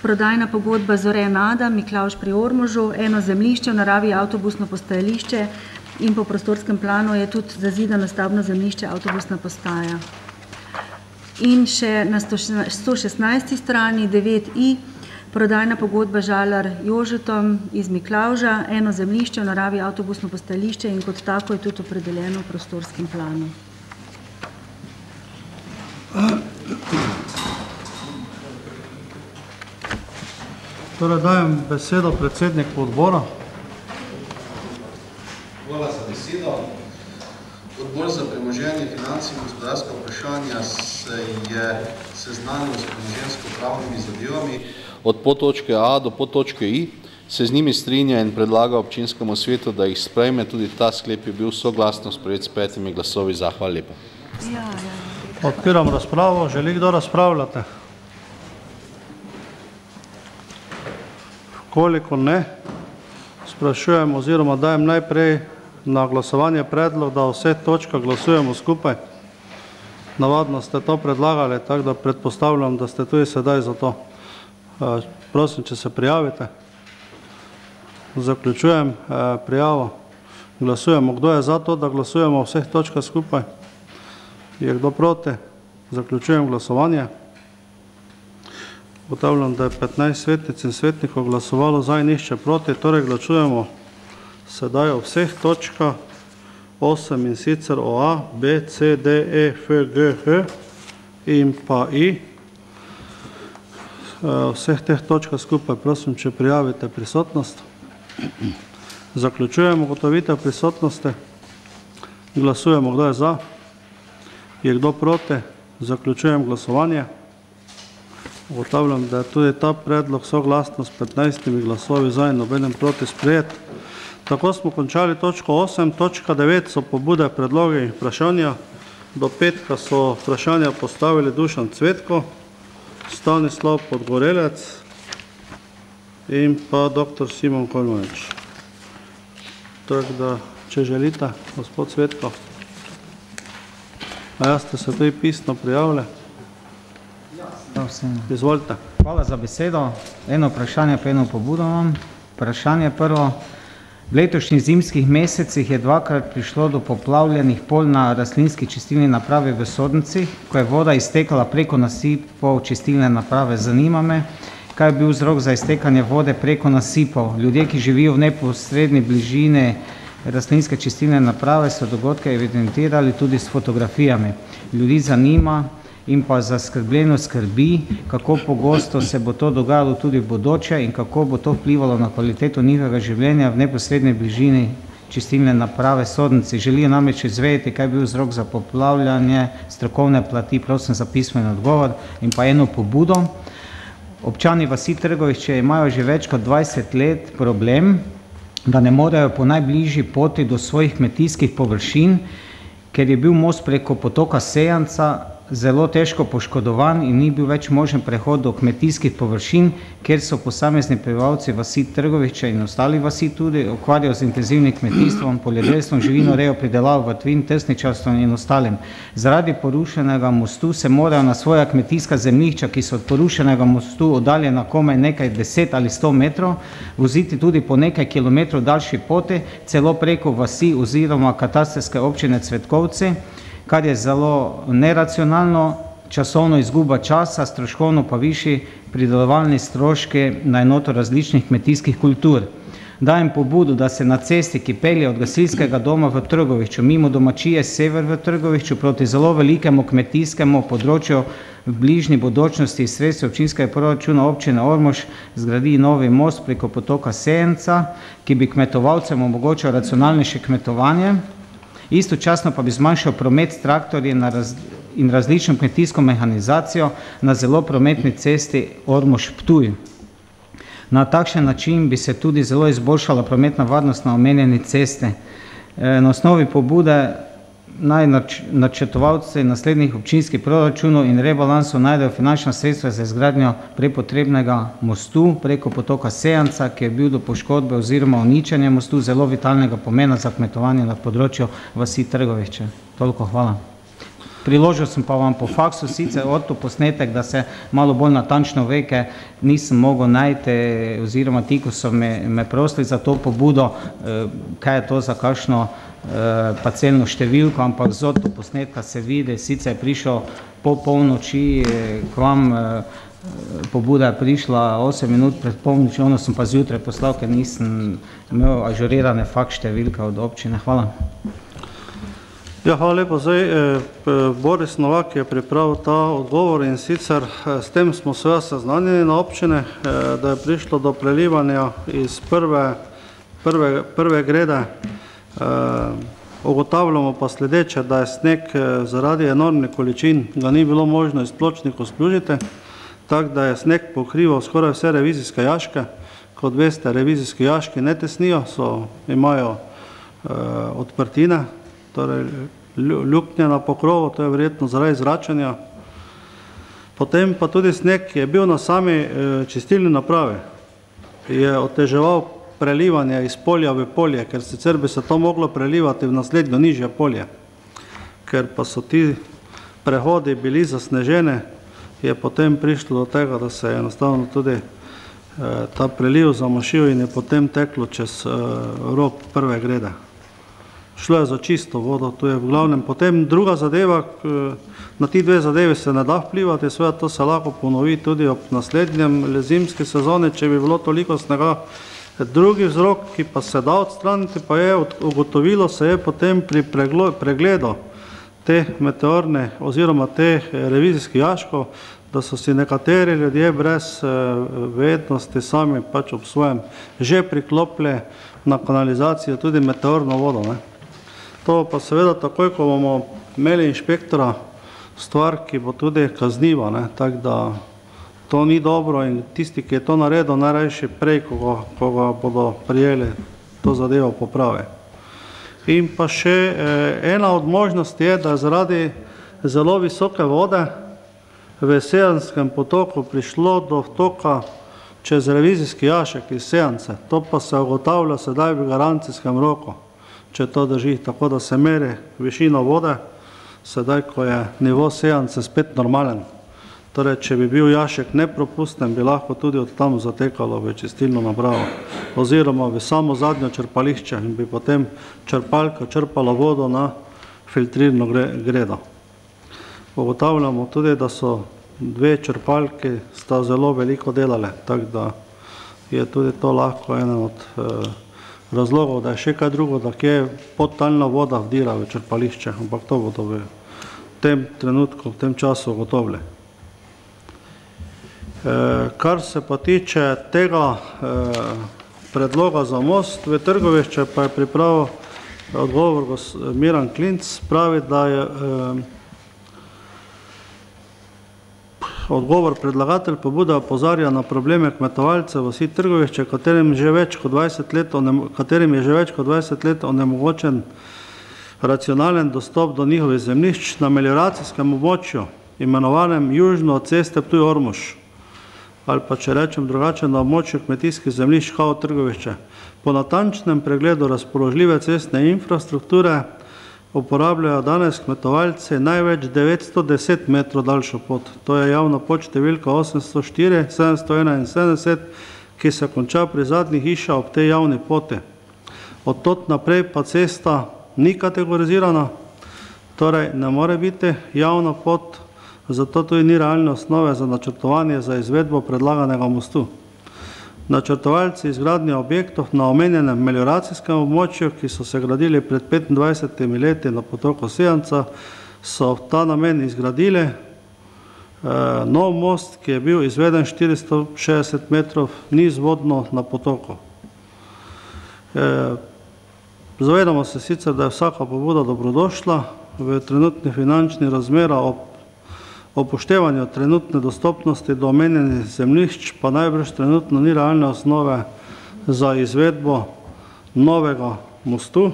A: prodajna pogodba Zore Nada, Miklavž pri Ormožu, eno zemljišče v naravi avtobusno postajališče in po prostorskem planu je tudi zazidano stavbno zemljišče avtobusna postaja. In še na 116. strani 9i, prodajna pogodba Žalar Jožetom iz Miklavža, eno zemljišče v naravi avtobusno postajališče in kot tako je tudi opredeljeno v prostorskem planu.
B: Torej dajem besedo predsedniku odbora.
E: Hvala za besedo. Odbor za premoženje
I: premoženje, finance in gospodarska vprašanja se je seznanil s premoženjsko-pravnimi zadevami. Od podtočke A do podtočke I se z njimi strinja in predlaga občinskemu svetu, da jih sprejme. Tudi ta sklep je bil soglasno sprejet s 5 glasovi za. Hvala lepa.
B: Odpiram razpravo. Želi kdo razpravljati? Koliko ne, sprašujem oziroma dajem najprej na glasovanje predlog, da o vseh točkah glasujemo skupaj. Navadno ste to predlagali, tako da predpostavljam, da ste tudi sedaj za to. Prosim, če se prijavite. Zaključujem prijavo. Glasujemo. Kdo je za to, da glasujemo o vseh točkah skupaj? Je kdo proti? Zaključujem glasovanje. Ugotavljam, da je 15 svetnic in svetnikov glasovalo za in nihče proti, torej glasujemo sedaj o vseh točkah 8 in sicer o A, B, C, D, E, F, G, H in pa I. Vseh teh točkah skupaj prosim, če prijavite prisotnost. Zaključujemo ugotovitev prisotnosti. Glasujemo, kdo je za. Je kdo proti? Zaključujem glasovanje. Ugotavljam, da je tudi ta predlog soglasno s 15 glasovi za in nobenem proti sprejet. Tako smo končali točko 8. Točka 9 so pobude, predloge in vprašanja. Do petka so vprašanja postavili Dušan Cvetko, Stanislav Podgorelec in pa dr. Simon Kolmanič. Tako da, če želite, gospod Cvetko. A jaz ste se tudi pisno prijavili? Izvolite.
H: Hvala za besedo. Eno vprašanje pa eno pobudo imam. Vprašanje prvo. V letošnjih zimskih mesecih je dvakrat prišlo do poplavljenih polj na rastlinski čistilni napravi v Sodnici, ko je voda iztekala preko nasipov čistilne naprave. Zanima me, kaj je bil vzrok za iztekanje vode preko nasipov. Ljudje, ki živijo v neposredni bližini rastlinske čistilne naprave, so dogodke evidentirali tudi s fotografijami. Ljudi zanima in pa zaskrbljeno skrbi, kako pogosto se bo to dogajalo tudi v bodoče in kako bo to vplivalo na kvaliteto njihovega življenja v neposredni bližini čistilne naprave Sodnici. Želijo namreč izvedeti, kaj je bil vzrok za poplavljanje strokovne plati, prosim za pismen odgovor. In pa eno pobudo. Občani vasi Trgovišče imajo že več kot 20 let problem, da ne morejo po najbližji poti do svojih kmetijskih površin, ker je bil most preko potoka Sejanca zelo težko poškodovan in ni bil več možen prehod do kmetijskih površin, kjer so posamezni prebivalci vasi Trgovišče in ostali vasi tudi ukvarjajo z intenzivnim kmetijstvom, poljedelstvom, živinorejo, pridelavo vrtnin, trsničarstvom in ostalim. Zaradi porušenega mostu se morajo na svoja kmetijska zemljišča, ki so od porušenega mostu oddaljena komaj nekaj 10 ali 100 metrov, voziti tudi po nekaj kilometrov daljši poti, celo preko vasi oziroma katastrske občine Cvetkovci, kar je zelo neracionalno, časovno izguba časa, stroškovno pa višji pridelovalni stroški na enoto različnih kmetijskih kultur. Dajem pobudo, da se na cesti, ki pelje od gasilskega doma v Trgovišču, mimo domačije Sever v Trgovišču, proti zelo velikemu kmetijskemu področju v bližnji bodočnosti iz sredstev občinskega proračuna občine Ormož zgradi novi most preko potoka Sejanca, ki bi kmetovalcem omogočal racionalnejše kmetovanje. Istočasno pa bi zmanjšal promet s traktorji in različno kmetijsko mehanizacijo na zelo prometni cesti Ormož-Ptuj. Na takšen način bi se tudi zelo izboljšala prometna varnost na omenjeni cesti. Na osnovi pobude naj načrtovalci naslednjih občinskih proračunov in rebalansov najdejo finančna sredstva za izgradnjo prepotrebnega mostu preko potoka Sejanca, ki je bil do poškodbe oziroma uničenja mostu zelo vitalnega pomena za kmetovanje na področju vasi Trgovišče. Toliko, hvala. Priložil sem pa vam po faksu sicer posnetek, da se malo bolj natančno ve, ker nisem mogel najti oziroma ti, ko so me prosili za to pobudo, kaj je to za kakšno parcelno številko, ampak z posnetka se vidi, sicer je prišel po polnoči k vam, pobuda je prišla 8 minut pred polnoči, ono sem pa zjutraj poslal, ker nisem imel ažurirane fakt številke od občine. Hvala.
B: Ja, hvala lepo. Boris Novak je pripravil ta odgovor in sicer s tem smo se seznanjeni na občine, da je prišlo do prelivanja iz prve grede Ugotavljamo pa sledeče, da je sneg zaradi enormnih količin ga ni bilo možno iz pločnikov splužiti, tako da je sneg pokrival skoraj vse revizijske jaške. Kot veste, revizijski jaški ne tesnijo, imajo odprtine, torej luknje na pokrovu, to je verjetno zaradi zračenja. Potem pa tudi sneg, ki je bil na sami čistilni napravi, je oteževal prelivanje iz polja v polje, ker sicer bi se to moglo prelivati v naslednjo nižje polje. Ker pa so ti prehodi bili zasneženi, je potem prišlo do tega, da se je enostavno tudi ta preliv zamašil in je potem teklo čez rob prve grede. Šlo je za čisto vodo, to je v glavnem. Potem druga zadeva, na ti dve zadevi se ne da vplivati, seveda to se lahko ponovi tudi ob naslednjem zimski sezoni, če bi bilo toliko snega. Drugi vzrok, ki pa se da odstraniti, pa je ugotovilo se je potem pri pregledu te meteorne oziroma te revizijskih jaškov, da so si nekateri ljudje brez vednosti sami pač ob svojem že priklopili na kanalizacijo tudi meteorno vodo. To pa seveda takoj, ko bomo imeli inšpektora, stvar, ki bo tudi kazniva, tako da to ni dobro in tisti, ki je to naredil, najrajši prej, ko ga bodo prijeli, to zadevo poprave. In pa še ena od možnosti je, da je zaradi zelo visoke vode v Sejanskem potoku prišlo do vtoka čez revizijski jašek iz Sejance. To pa se ugotavlja sedaj v garancijskem roku, če to drži, tako da se meri višino vode, sedaj, ko je nivo Sejance spet normalen. Torej, če bi bil jašek nepropusten, bi lahko tudi od tam zatekalo v čistilno napravo oziroma v samo zadnjo črpališče in bi potem črpalka črpala vodo na filtrirno gredo. Ugotavljamo tudi, da so dve črpalki sta zelo veliko delale, tako da je tudi to lahko eden od razlogov, da je še kaj drugo, da kje podtalna voda vdira v črpališče, ampak to bodo v tem trenutku, v tem času ugotovili. Kar se pa tiče tega predloga za most v Trgovišče, pa je pripravil odgovor Miran Klinc, pravi, da je odgovor predlagatelj pobude opozarja na probleme kmetovalcev vasi Trgovišče, katerim je že več kot 20 let onemogočen racionalen dostop do njihovih zemljišč na melioracijskem območju, imenovanem južno od ceste Ptuj-Ormož, ali pa če rečem drugače, na območju kmetijskih zemljišč Kao Trgovišče. Po natančnem pregledu razpoložljive cestne infrastrukture uporabljajo danes kmetovalci največ 910 metrov daljšo pot. To je javna pot številka 804 771, ki se konča pri zadnji hiša ob tej javni poti. Od tod naprej pa cesta ni kategorizirana, torej ne more biti javna pot, zato tudi ni realne osnove za načrtovanje za izvedbo predlaganega mostu. Načrtovalci izgradnje objektov na omenjenem melioracijskem območju, ki so se gradili pred 25 leti na potoku Sejanca, so v ta namen izgradili nov most, ki je bil izveden 460 metrov nizvodno na potoku. Zavedamo se sicer, da je vsaka pobuda dobrodošla, v trenutni finančni razmera ob upoštevanju trenutne dostopnosti do omenjenih zemljišč pa najbrž trenutno ni realne osnove za izvedbo novega mostu.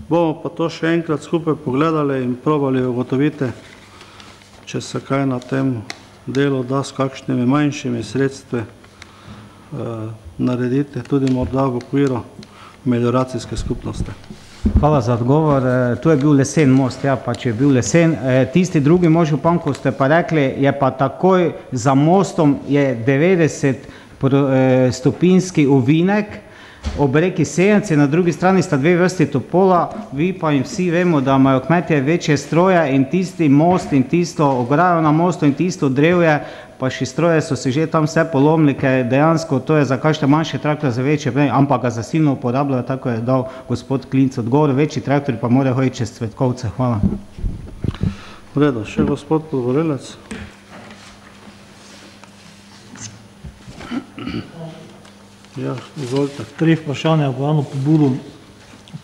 B: Bomo pa to še enkrat skupaj pogledali in probali ugotoviti, če se kaj na tem delu da s kakšnimi manjšimi sredstvi narediti, tudi morda v okviru melioracijske skupnosti.
H: Hvala za odgovor. Tu je bil lesen most, ja, pa če je bil lesen. Tisti drugi mož župan, ko ste pa rekli, je pa takoj za mostom je 90 stopinjski ovinek ob reki Sejanci, na drugi strani sta dve vrsti topola, vi pa in vsi vemo, da imajo kmetje večje stroje in tisti most in tisto ograjo na mostu in tisto drevje, pa še stroje so se že tam vse polomili, ker dejansko to je za kakšne manjše traktor za večje, ampak ga za silno uporabljajo, tako je dal gospod Klinc odgovor, večji traktori pa morajo hoditi čez Cvetkovce. Hvala.
B: V redu, še gospod Podgorelec. Ja, izvolite.
G: 3 vprašanja po eno pobudo.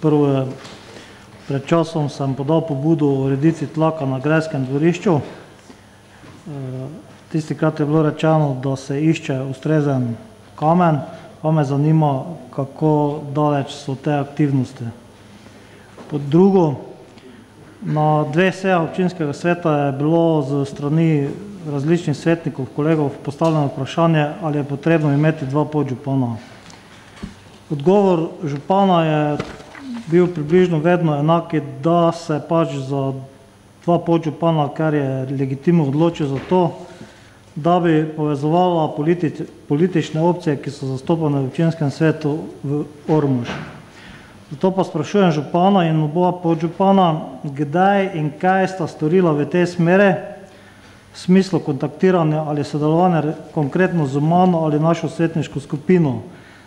G: Prvo je Pred časom sem podal pobudo o ureditvi tlaka na grajskem dvorišču. Tistikrat je bilo rečeno, da se išče ustrezen kamen, pa me zanima, kako daleč so te aktivnosti. Pod drugo, na 2 sejah občinskega sveta je bilo z strani različnih svetnikov, kolegov postavljeno vprašanje, ali je potrebno imeti 2 podžupana. Odgovor župana je bil približno vedno enaki, da se pač za 2 podžupana, ker je legitimno odločil za to, da bi povezovala politične opcije, ki so zastopane v občinskem svetu v Ormož. Zato pa sprašujem župana in oba podžupana, kdaj in kaj sta storila v tej smeri, v smislu kontaktiranja ali sodelovanja konkretno z mano ali našo svetniško skupino.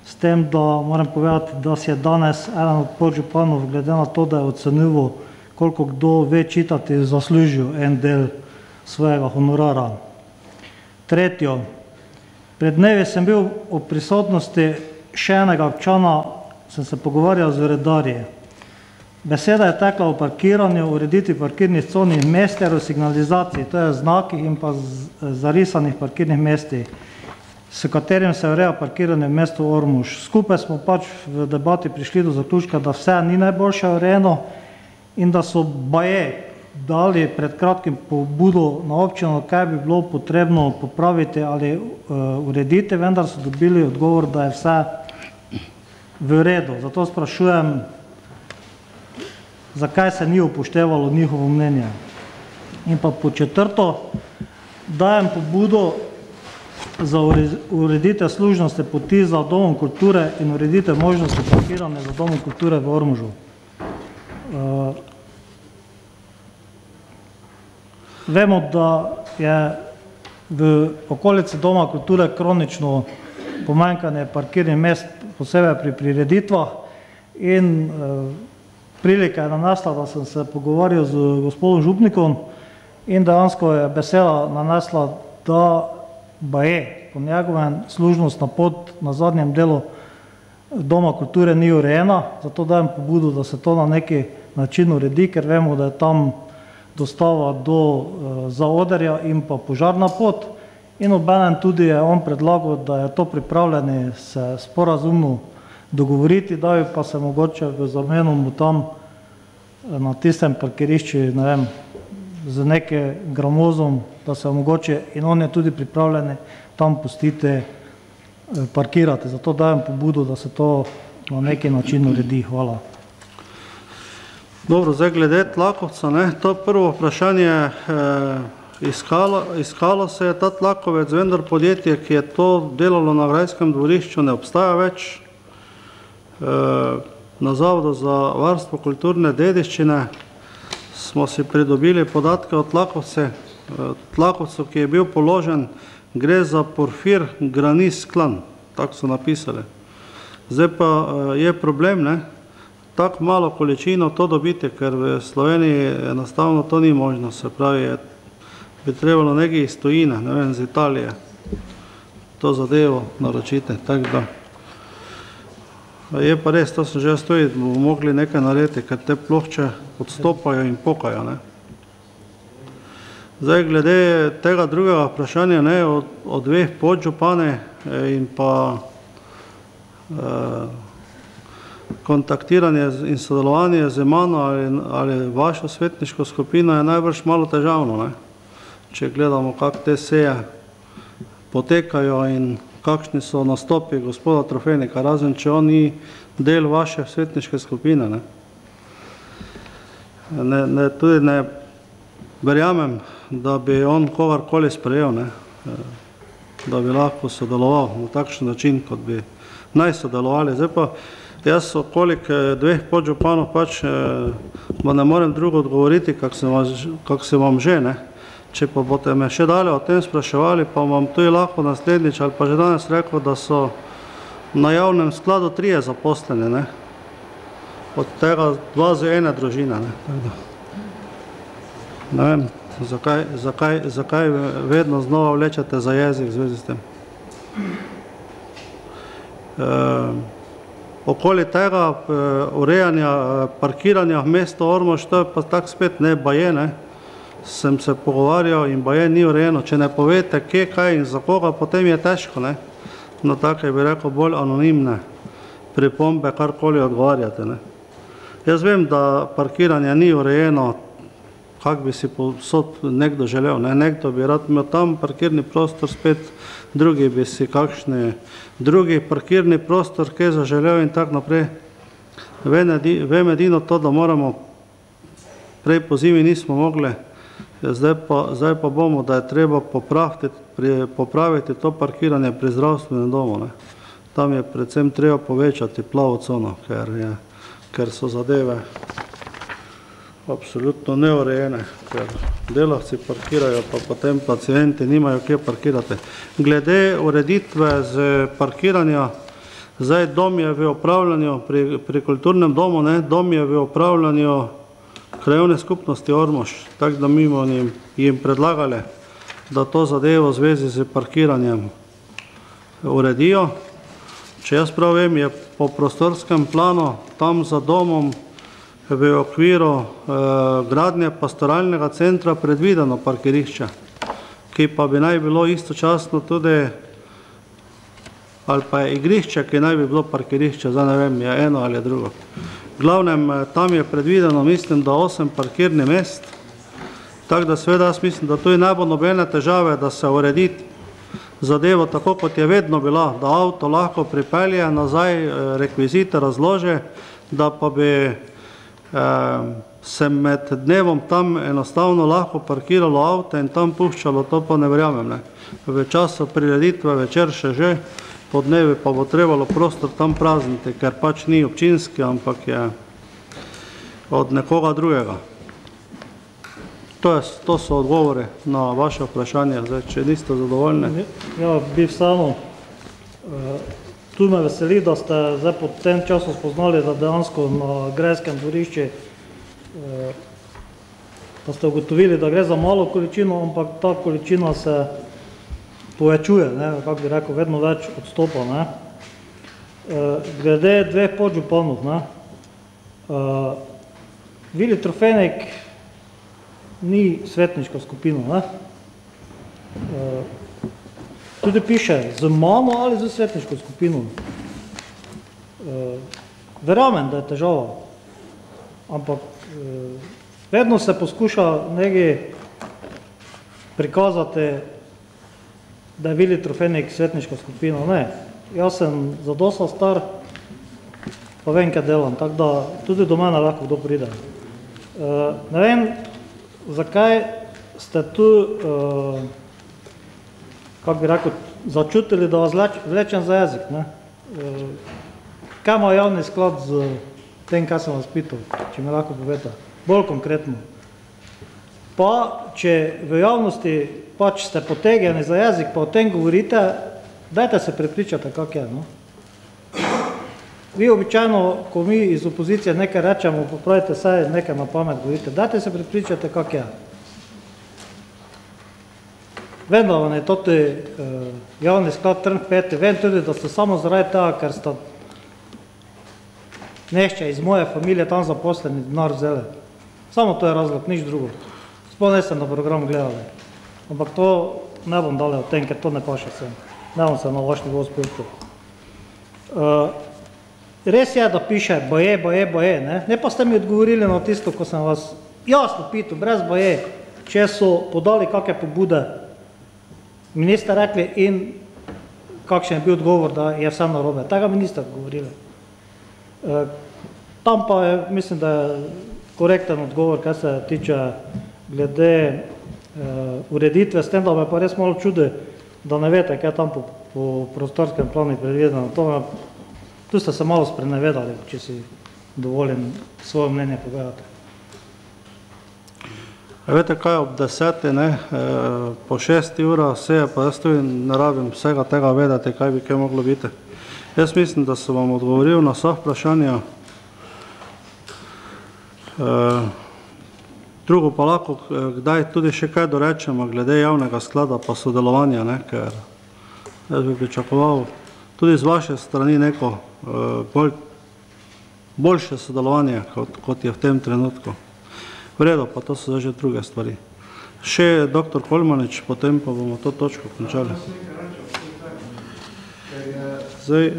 G: S tem, da moram povedati, da si je danes eden od podžupanov, glede na to, da je ocenil, koliko kdo ve čitati, zaslužil en del svojega honorara. Tretjo, pred dnevi sem bil v prisotnosti še enega občana, sem se pogovarjal z redarji. Beseda je tekla o parkiranju, ureditvi parkirnih con in mest ter o signalizaciji, to je znakih in pa zarisanih parkirnih mestih, s katerim se ureja parkiranje v mestu Ormož. Skupaj smo pač v debati prišli do zaključka, da vse ni najboljše urejeno in da so baje dali pred kratkim pobudo na občino, kaj bi bilo potrebno popraviti ali urediti, vendar so dobili odgovor, da je vse v redu. Zato sprašujem, zakaj se ni upoštevalo njihovo mnenje. In pa po četrto, dajem pobudo za ureditev služnosti poti za domom kulture in ureditev možnosti parkiranja za domom kulture v Ormožu. Vemo, da je v okolici doma kulture kronično pomanjkanje parkirnih mest, posebej pri prireditvah, in prilika je nanesla, da sem se pogovarjal z gospodom župnikom in dejansko je beseda nanesla, da baje po njegovem služnostna pot na zadnjem delu doma kulture ni urejena, zato dajem pobudo, da se to na neki način uredi, ker vemo, da je tam dostava do zaodrja in pa požarna pot. In obenem tudi je on predlagal, da je to pripravljeni se sporazumno dogovoriti, da bi pa se mogoče v zameno mu tam na tistem parkirišči, ne vem, z nekim gramozom, da se mogoče, in on je tudi pripravljeni tam pustiti parkirati. Zato dajem pobudo, da se to na neki način uredi. Hvala.
B: Dobro, zdaj glede tlakovca, to prvo vprašanje, iskalo se je ta tlakovec, vendar podjetje, ki je to delalo na grajskem dvorišču, ne obstaja več. Na Zavodu za varstvo kulturne dediščine smo si pridobili podatke o tlakovcu, ki je bil položen, gre za porfir granis klan, tako so napisali. Zdaj pa je problem, tako malo količino to dobiti, ker v Sloveniji enostavno to ni možno, se pravi, bi trebalo nekaj iz tujine, ne vem, z Italije, to zadevo naročiti, tako da. Je pa res, to sem že stoji, bomo mogli nekaj narediti, ker te plošče odstopajo in pokajo, Zdaj, glede tega drugega vprašanja, o 2 podžupane in pa kontaktiranje in sodelovanje z mano ali vašo svetniško skupino je najbrž malo težavno, če gledamo, kako te seje potekajo in kakšni so nastopi gospoda Trofejnika, razen če on ni del vaše svetniške skupine. Tudi ne verjamem, da bi on kogarkoli sprejel, da bi lahko sodeloval na takšen način, kot bi naj sodelovali. Zdaj pa jaz okolik 2 podžupanov pač ne morem drugo odgovoriti, kak se vam že, Če pa boste me še dalje o tem spraševali, pa vam tudi lahko naslednjič ali pa že danes rekel, da so na javnem skladu 3 zaposleni, od tega 2 z ene družine. Ne vem, zakaj vedno znova vlečete za jezik v zvezi s tem. okoli tega urejanja parkiranja v mesto Ormož, to je pa tak spet ne baje, ne. Sem se pogovarjal in baje ni urejeno, če ne povete, kje, kaj in za koga, potem je težko, ne. No, take bi rekel bolj anonimne pripombe, karkoli odgovarjate, ne. Jaz vem, da parkiranje ni urejeno, kak bi si povsod nekdo želel, ne. Nekdo bi rad imel tam parkirni prostor, spet drugi bi si kakšni drugi parkirni prostor, kje zaželel in tak naprej. Vem edino to, da moramo, prej po zimi nismo mogli, zdaj pa bomo, da je treba popraviti to parkiranje pri zdravstvenem domu, ne. Tam je predvsem treba povečati plavo cono, ker so zadeve absolutno neurejene, ker delavci parkirajo, pa potem pacienti nimajo kje parkirati. Glede ureditve z parkiranja, zdaj dom je v upravljanju, pri kulturnem domu, ne, dom je v upravljanju krajevne skupnosti Ormož, tako da mi jim predlagali, da to zadevo v zvezi z parkiranjem uredijo. Če jaz prav vem, je po prostorskem planu tam za domom v okviru gradnje pastoralnega centra predvideno parkirišče, ki pa bi naj bilo istočasno tudi, ali pa je igrišče, ki naj bi bilo parkirišče, zdaj ne vem, je eno ali drugo. V glavnem, tam je predvideno, mislim, da 8 parkirnih mest, tako da seveda jaz mislim, da tu ne bo nobene težave, da se uredi zadevo tako, kot je vedno bila, da avto lahko pripelje nazaj, rekvizite razlože, da pa bi se med dnevom tam enostavno lahko parkiralo avto in tam puščalo, to pa ne verjamem, ne. V času prireditve večer še že, po dnevi pa bo trebalo prostor tam prazniti, ker pač ni občinski, ampak je od nekoga drugega. To so odgovore na vaše vprašanje, zdaj, če niste zadovoljni.
G: Ja, bi samo, tu me veseli, da ste zdaj po tem času spoznali, da dejansko na grajskem dvorišči, da ste ugotovili, da gre za malo količino, ampak ta količina se povečuje, ne, kako bi rekel, vedno več odstopa, ne. Glede dveh podžupanov, ne, Vili Trofenik ni svetniška skupina, ne. Tudi piše, z mano ali z svetniško skupino. Verjamem, da je težava, ampak vedno se poskuša nekaj prikazati, da je Vili Trofenik svetniška skupina. Ne, jaz sem zadosta star, pa vem, kaj delam, tako da tudi do mene lahko kdo pride. Ne vem, zakaj ste tu, kako bi rekel, začutili, da vas vlečem za jezik, ne. Kaj ima javni sklad z tem, kaj sem vas pital, če mi lahko povete, bolj konkretno. Pa, če v javnosti pač ste potegljeni za jezik, pa o tem govorite, dajte se prepričati, kak je, no. Vi običajno, ko mi iz opozicije nekaj rečemo, popravite saj nekaj na pamet govorite, dajte se prepričati, kak je. Vem, da vam je toti javni sklad trn v peti, vem tudi, da ste samo zaradi tega, ker sta nešče iz moje familije tam zaposleni denar vzeli. Samo to je razlog, nič drugo. Sploh ne sem na program gledali. Ampak to ne bom dali o tem, ker to ne paše sem. Ne bom se na vaš nivo spustil. Res je, da piše boje, ne? Ne pa ste mi odgovorili na tisto, ko sem vas jasno pital, brez boje, če so podali kakšne pobude. Mi niste rekli in kakšen je bil odgovor, da je vse narobe. Tega mi niste odgovorili. Tam pa je, mislim, da je korekten odgovor, kaj se tiče glede ureditve, s tem, da me pa res malo čudi, da ne vete, kaj je tam po prostorskem planu predvideno. Tu ste se malo sprenevedali, če si dovolim svoje mnenje povedati.
B: Vete kaj, ob 10, ne, po 6 ura seje, pa jaz tudi ne rabim vsega tega vedeti, kaj bi kaj moglo biti. Jaz mislim, da sem vam odgovoril na vsa vprašanja. Drugo pa lahko, kdaj tudi še kaj dorečemo glede javnega sklada pa sodelovanja, ne, ker jaz bi pričakoval tudi z vaše strani neko bolj boljše sodelovanje, kot je v tem trenutku. V redu, pa to so že druge stvari. Še dr. Kolmanič, potem pa bomo to točko končali. Zdaj,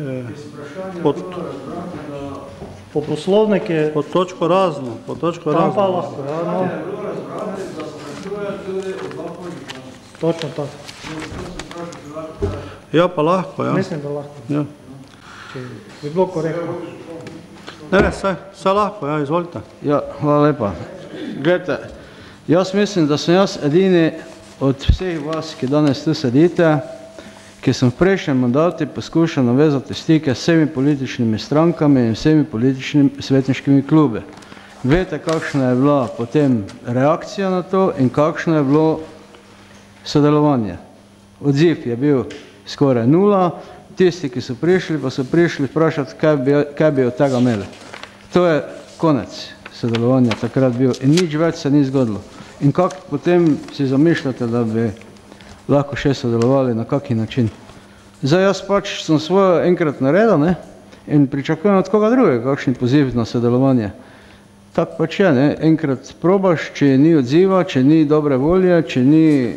G: po poslovnik je...
B: Po točko razno,
G: Tam pa lahko, ja, no. Točno tako.
B: Ja, pa lahko, ja.
G: Mislim, da lahko.
B: Ja.
G: Če bi bilo korektno.
B: Ne, vse lahko, ja, izvolite.
F: Ja, hvala lepa. Glejte, jaz mislim, da sem jaz edini od vseh vas, ki danes tu sedite, ki sem v prejšnjem mandatu poskušal navezati stike s vsemi političnimi strankami in vsemi političnimi svetniškimi klubi. Veste, kakšna je bila potem reakcija na to in kakšno je bilo sodelovanje. Odziv je bil skoraj 0, tisti, ki so prišli, pa so prišli vprašati, kaj bi od tega imeli. To je konec sodelovanja takrat bil in nič več se ni zgodilo. In kako potem si zamišljate, da bi lahko še sodelovali, na kakšen način. Zdaj jaz pač sem svojo enkrat naredil, ne, in pričakujem od koga drugega, kakšen poziv na sodelovanje. Tak pač je, ne, enkrat probaš, če ni odziva, če ni dobre volje, če ni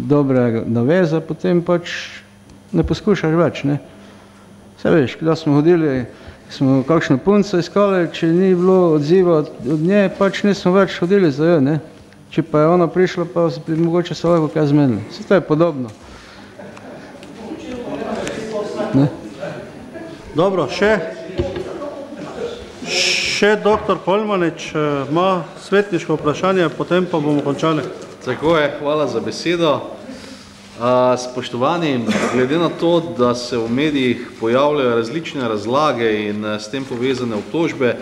F: dobre naveze, potem pač ne poskušaš več, ne. Saj veš, kada smo hodili, smo kakšno punco iskali, če ni bilo odziva od nje, pač nismo več hodili za jo, ne. Če pa je ona prišla, pa bi mogoče se lahko kaj zmenili. Vse to je podobno. Ne?
B: Dobro, še dr. Kolmanič ima svetniško vprašanje, potem pa bomo končali.
I: Tako je, hvala za besedo. Spoštovani, glede na to, da se v medijih pojavljajo različne razlage in s tem povezane obtožbe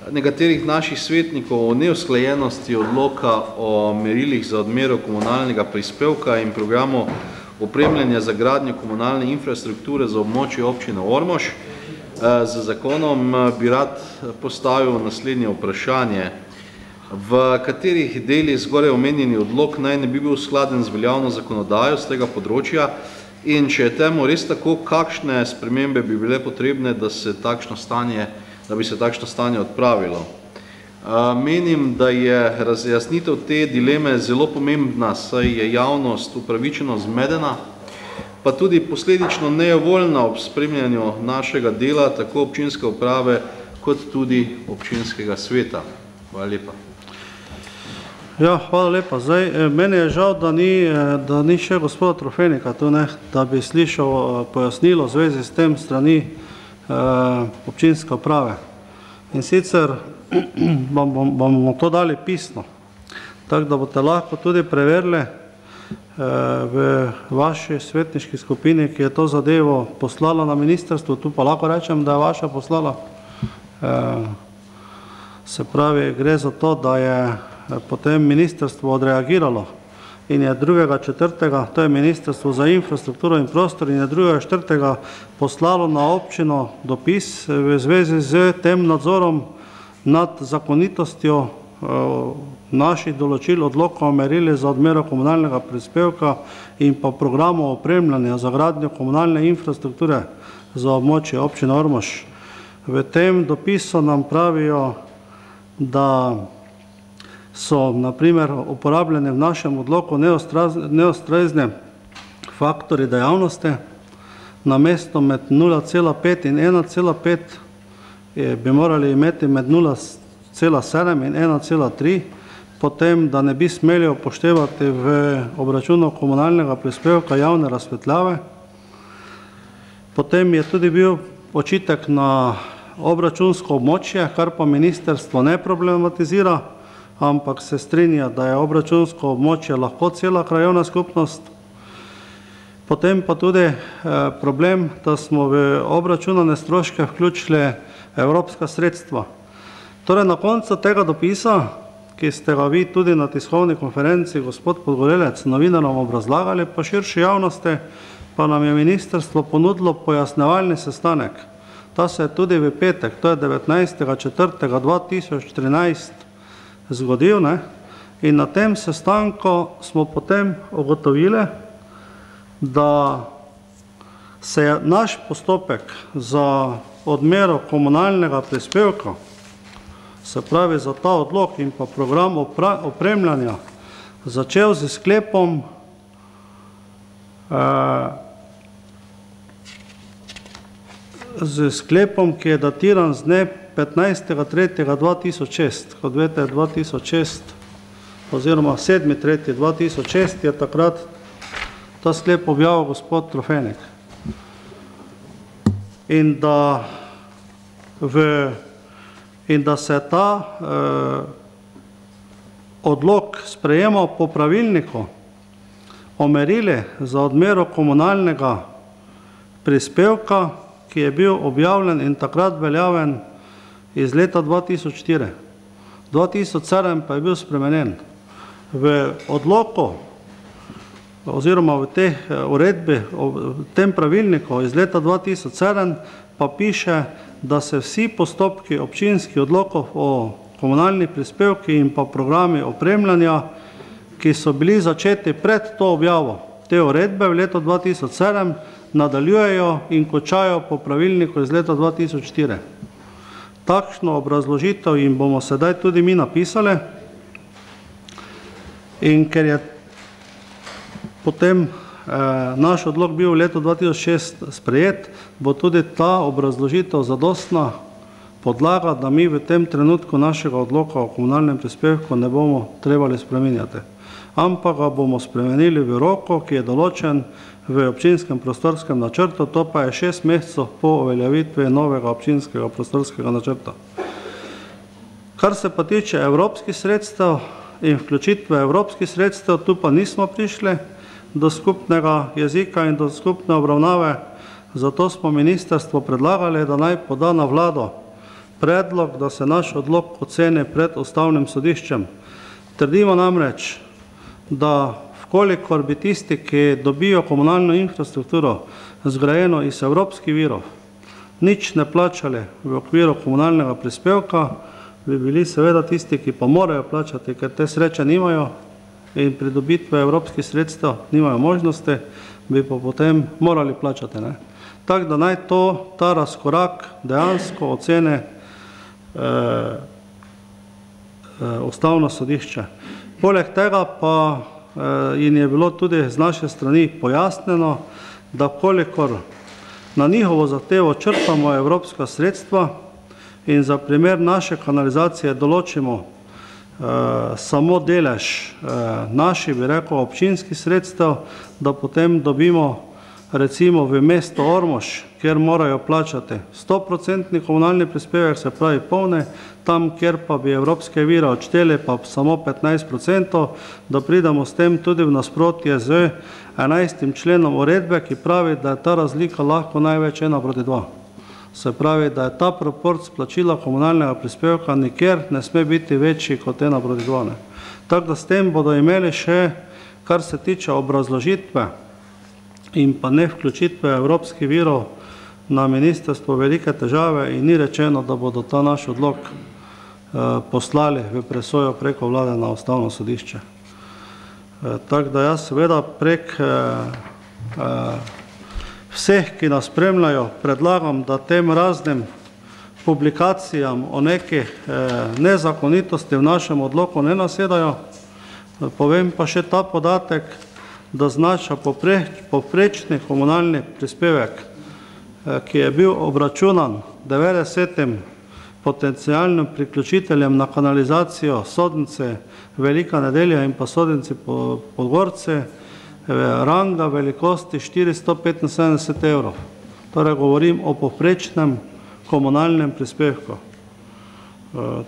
I: nekaterih naših svetnikov o neusklajenosti odloka o merilih za odmero komunalnega prispevka in programu opremljanja za gradnjo komunalne infrastrukture za območje občine Ormož, z zakonom bi rad postavil naslednje vprašanje. V katerih delih zgoraj omenjeni odlok naj ne bi bil skladen z veljavno zakonodajo z tega področja in če je temu res tako, kakšne spremembe bi bile potrebne, da bi se takšno stanje odpravilo. Menim, da je razjasnitev te dileme zelo pomembna, saj je javnost upravičeno zmedena, pa tudi posledično nejevoljna ob spremljanju našega dela, tako občinske uprave, kot tudi občinskega sveta. Hvala lepa.
B: Ja, hvala lepa. Zdaj, meni je žal, da ni še gospoda Trofenika tu, ne, da bi slišal pojasnilo v zvezi s tem strani občinske uprave. In sicer bomo to dali pisno, tako da boste lahko tudi preverili v vaši svetniški skupini, ki je to zadevo poslala na ministrstvo, tu pa lahko rečem, da je vaša poslala. Se pravi, gre za to, da je potem ministrstvo odreagiralo in je 2.4., to je Ministrstvo za infrastrukturo in prostor, in je 2.4. poslalo na občino dopis v zvezi z tem nadzorom nad zakonitostjo naših določil odloka o merilih za odmero komunalnega prispevka in pa programov opremljanja za gradnjo komunalne infrastrukture za območje občine Ormož. V tem dopisu nam pravijo, da so na primer uporabljene v našem odloku neustrezne faktori dejavnosti, namesto med 0,5 in 1,5 bi morali imeti med 0,7 in 1,3, potem, da ne bi smeli upoštevati v obračunu komunalnega prispevka javne razsvetljave. Potem je tudi bil očitek na obračunsko območje, kar pa ministrstvo ne problematizira, ampak se strinja, da je obračunsko območje lahko cela krajevna skupnost. Potem pa tudi problem, da smo v obračunane stroške vključili evropska sredstva. Torej, na koncu tega dopisa, ki ste ga vi tudi na tiskovni konferenci, gospod Podgorelec, novinarjem obrazlagali, pa širši javnosti, pa nam je ministrstvo ponudilo pojasnevalni sestanek. Ta se je tudi v petek, to je 19.4.2013, zgodil, ne? In na tem sestanku smo potem ugotovili, da se je naš postopek za odmero komunalnega prispevka, se pravi za ta odlok in pa program opremljanja, začel z sklepom ki je datiran z dne 15.3.2006. Kot veste, 2006 oziroma 7.3.2006 je takrat ta sklep objavil gospod Trofenik. In da se ta odlok sprejemal po pravilniku o merilih za odmero komunalnega prispevka, ki je bil objavljen in takrat veljaven iz leta 2004. 2007 pa je bil spremenjen. V odloku oziroma v tej uredbi, v tem pravilniku iz leta 2007 pa piše, da se vsi postopki občinskih odlokov o komunalni prispevki in pa programi opremljanja, ki so bili začeti pred to objavo te uredbe v letu 2007, nadaljujejo in končajo po pravilniku iz leta 2004. Takšno obrazložitev jim bomo sedaj tudi mi napisali in ker je potem naš odlok bil v letu 2006 sprejet, bo tudi ta obrazložitev zadostna podlaga, da mi v tem trenutku našega odloka o komunalnem prispevku ne bomo trebali spreminjati. Ampak ga bomo spremenili v roku, ki je določen v občinskem prostorskem načrtu, to pa je 6 mesecev po uveljavitvi novega občinskega prostorskega načrta. Kar se pa tiče evropskih sredstev in vključitve evropskih sredstev, tu pa nismo prišli do skupnega jezika in do skupne obravnave, zato smo ministrstvo predlagali, da naj poda na vlado predlog, da se naš odlok oceni pred ustavnim sodiščem. Trdimo namreč, da vkolikor bi tisti, ki dobijo komunalno infrastrukturo zgrajeno iz evropskih virov, nič ne plačali v okviru komunalnega prispevka, bi bili seveda tisti, ki pa morajo plačati, ker te sreče nimajo in pridobitve evropskih sredstev nimajo možnosti, bi pa potem morali plačati. Tako da naj ta razkorak dejansko ocene ustavno sodišče. Poleg tega pa in je bilo tudi z naše strani pojasneno, da kolikor na njihovo zahtevo črpamo evropska sredstva in za primer naše kanalizacije določimo samo delež naših, bi rekel, občinskih sredstev, da potem dobimo recimo v mesto Ormož, kjer morajo plačati 100% komunalni prispevek, se pravi polne, tam, kjer pa bi evropske vire odšteli pa samo 15%, da pridemo s tem tudi v nasprotje z 11. členom uredbe, ki pravi, da je ta razlika lahko največ 1:2. Se pravi, da je ta proport plačila komunalnega prispevka nikjer ne sme biti večji kot 1:2. Tako da s tem bodo imeli še, kar se tiče obrazložitve in pa ne vključitve evropskih virov na ministrstvo velike težave in ni rečeno, da bodo ta naš odlok poslali v presojo preko vlade na ustavno sodišče. Tako da jaz seveda prek vseh, ki nas spremljajo, predlagam, da tem raznim publikacijam o nekih nezakonitosti v našem odloku ne nasedajo. Povem pa še ta podatek, da znaša povprečni komunalni prispevek, ki je bil obračunan 90 potencialnim priključiteljem na kanalizacijo Sodnice Velika Nedelja in pa Sodnici Podgorce, ranga velikosti 475 evrov. Torej govorim o povprečnem komunalnem prispevku.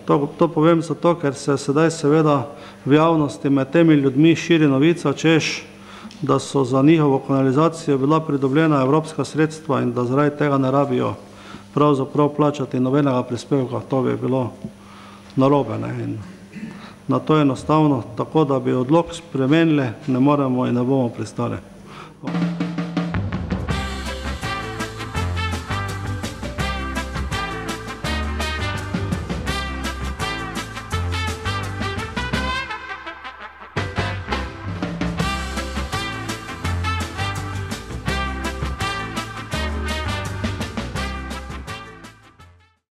B: To povem zato, ker se sedaj seveda v javnosti med temi ljudmi širi novica, češ, da so za njihovo kanalizacijo bila pridobljena evropska sredstva in da zaradi tega ne rabijo pravzaprav plačati nobenega prispevka. To bi bilo narobe. In na to enostavno, tako da bi odlok spremenili, ne moremo in ne bomo pristali.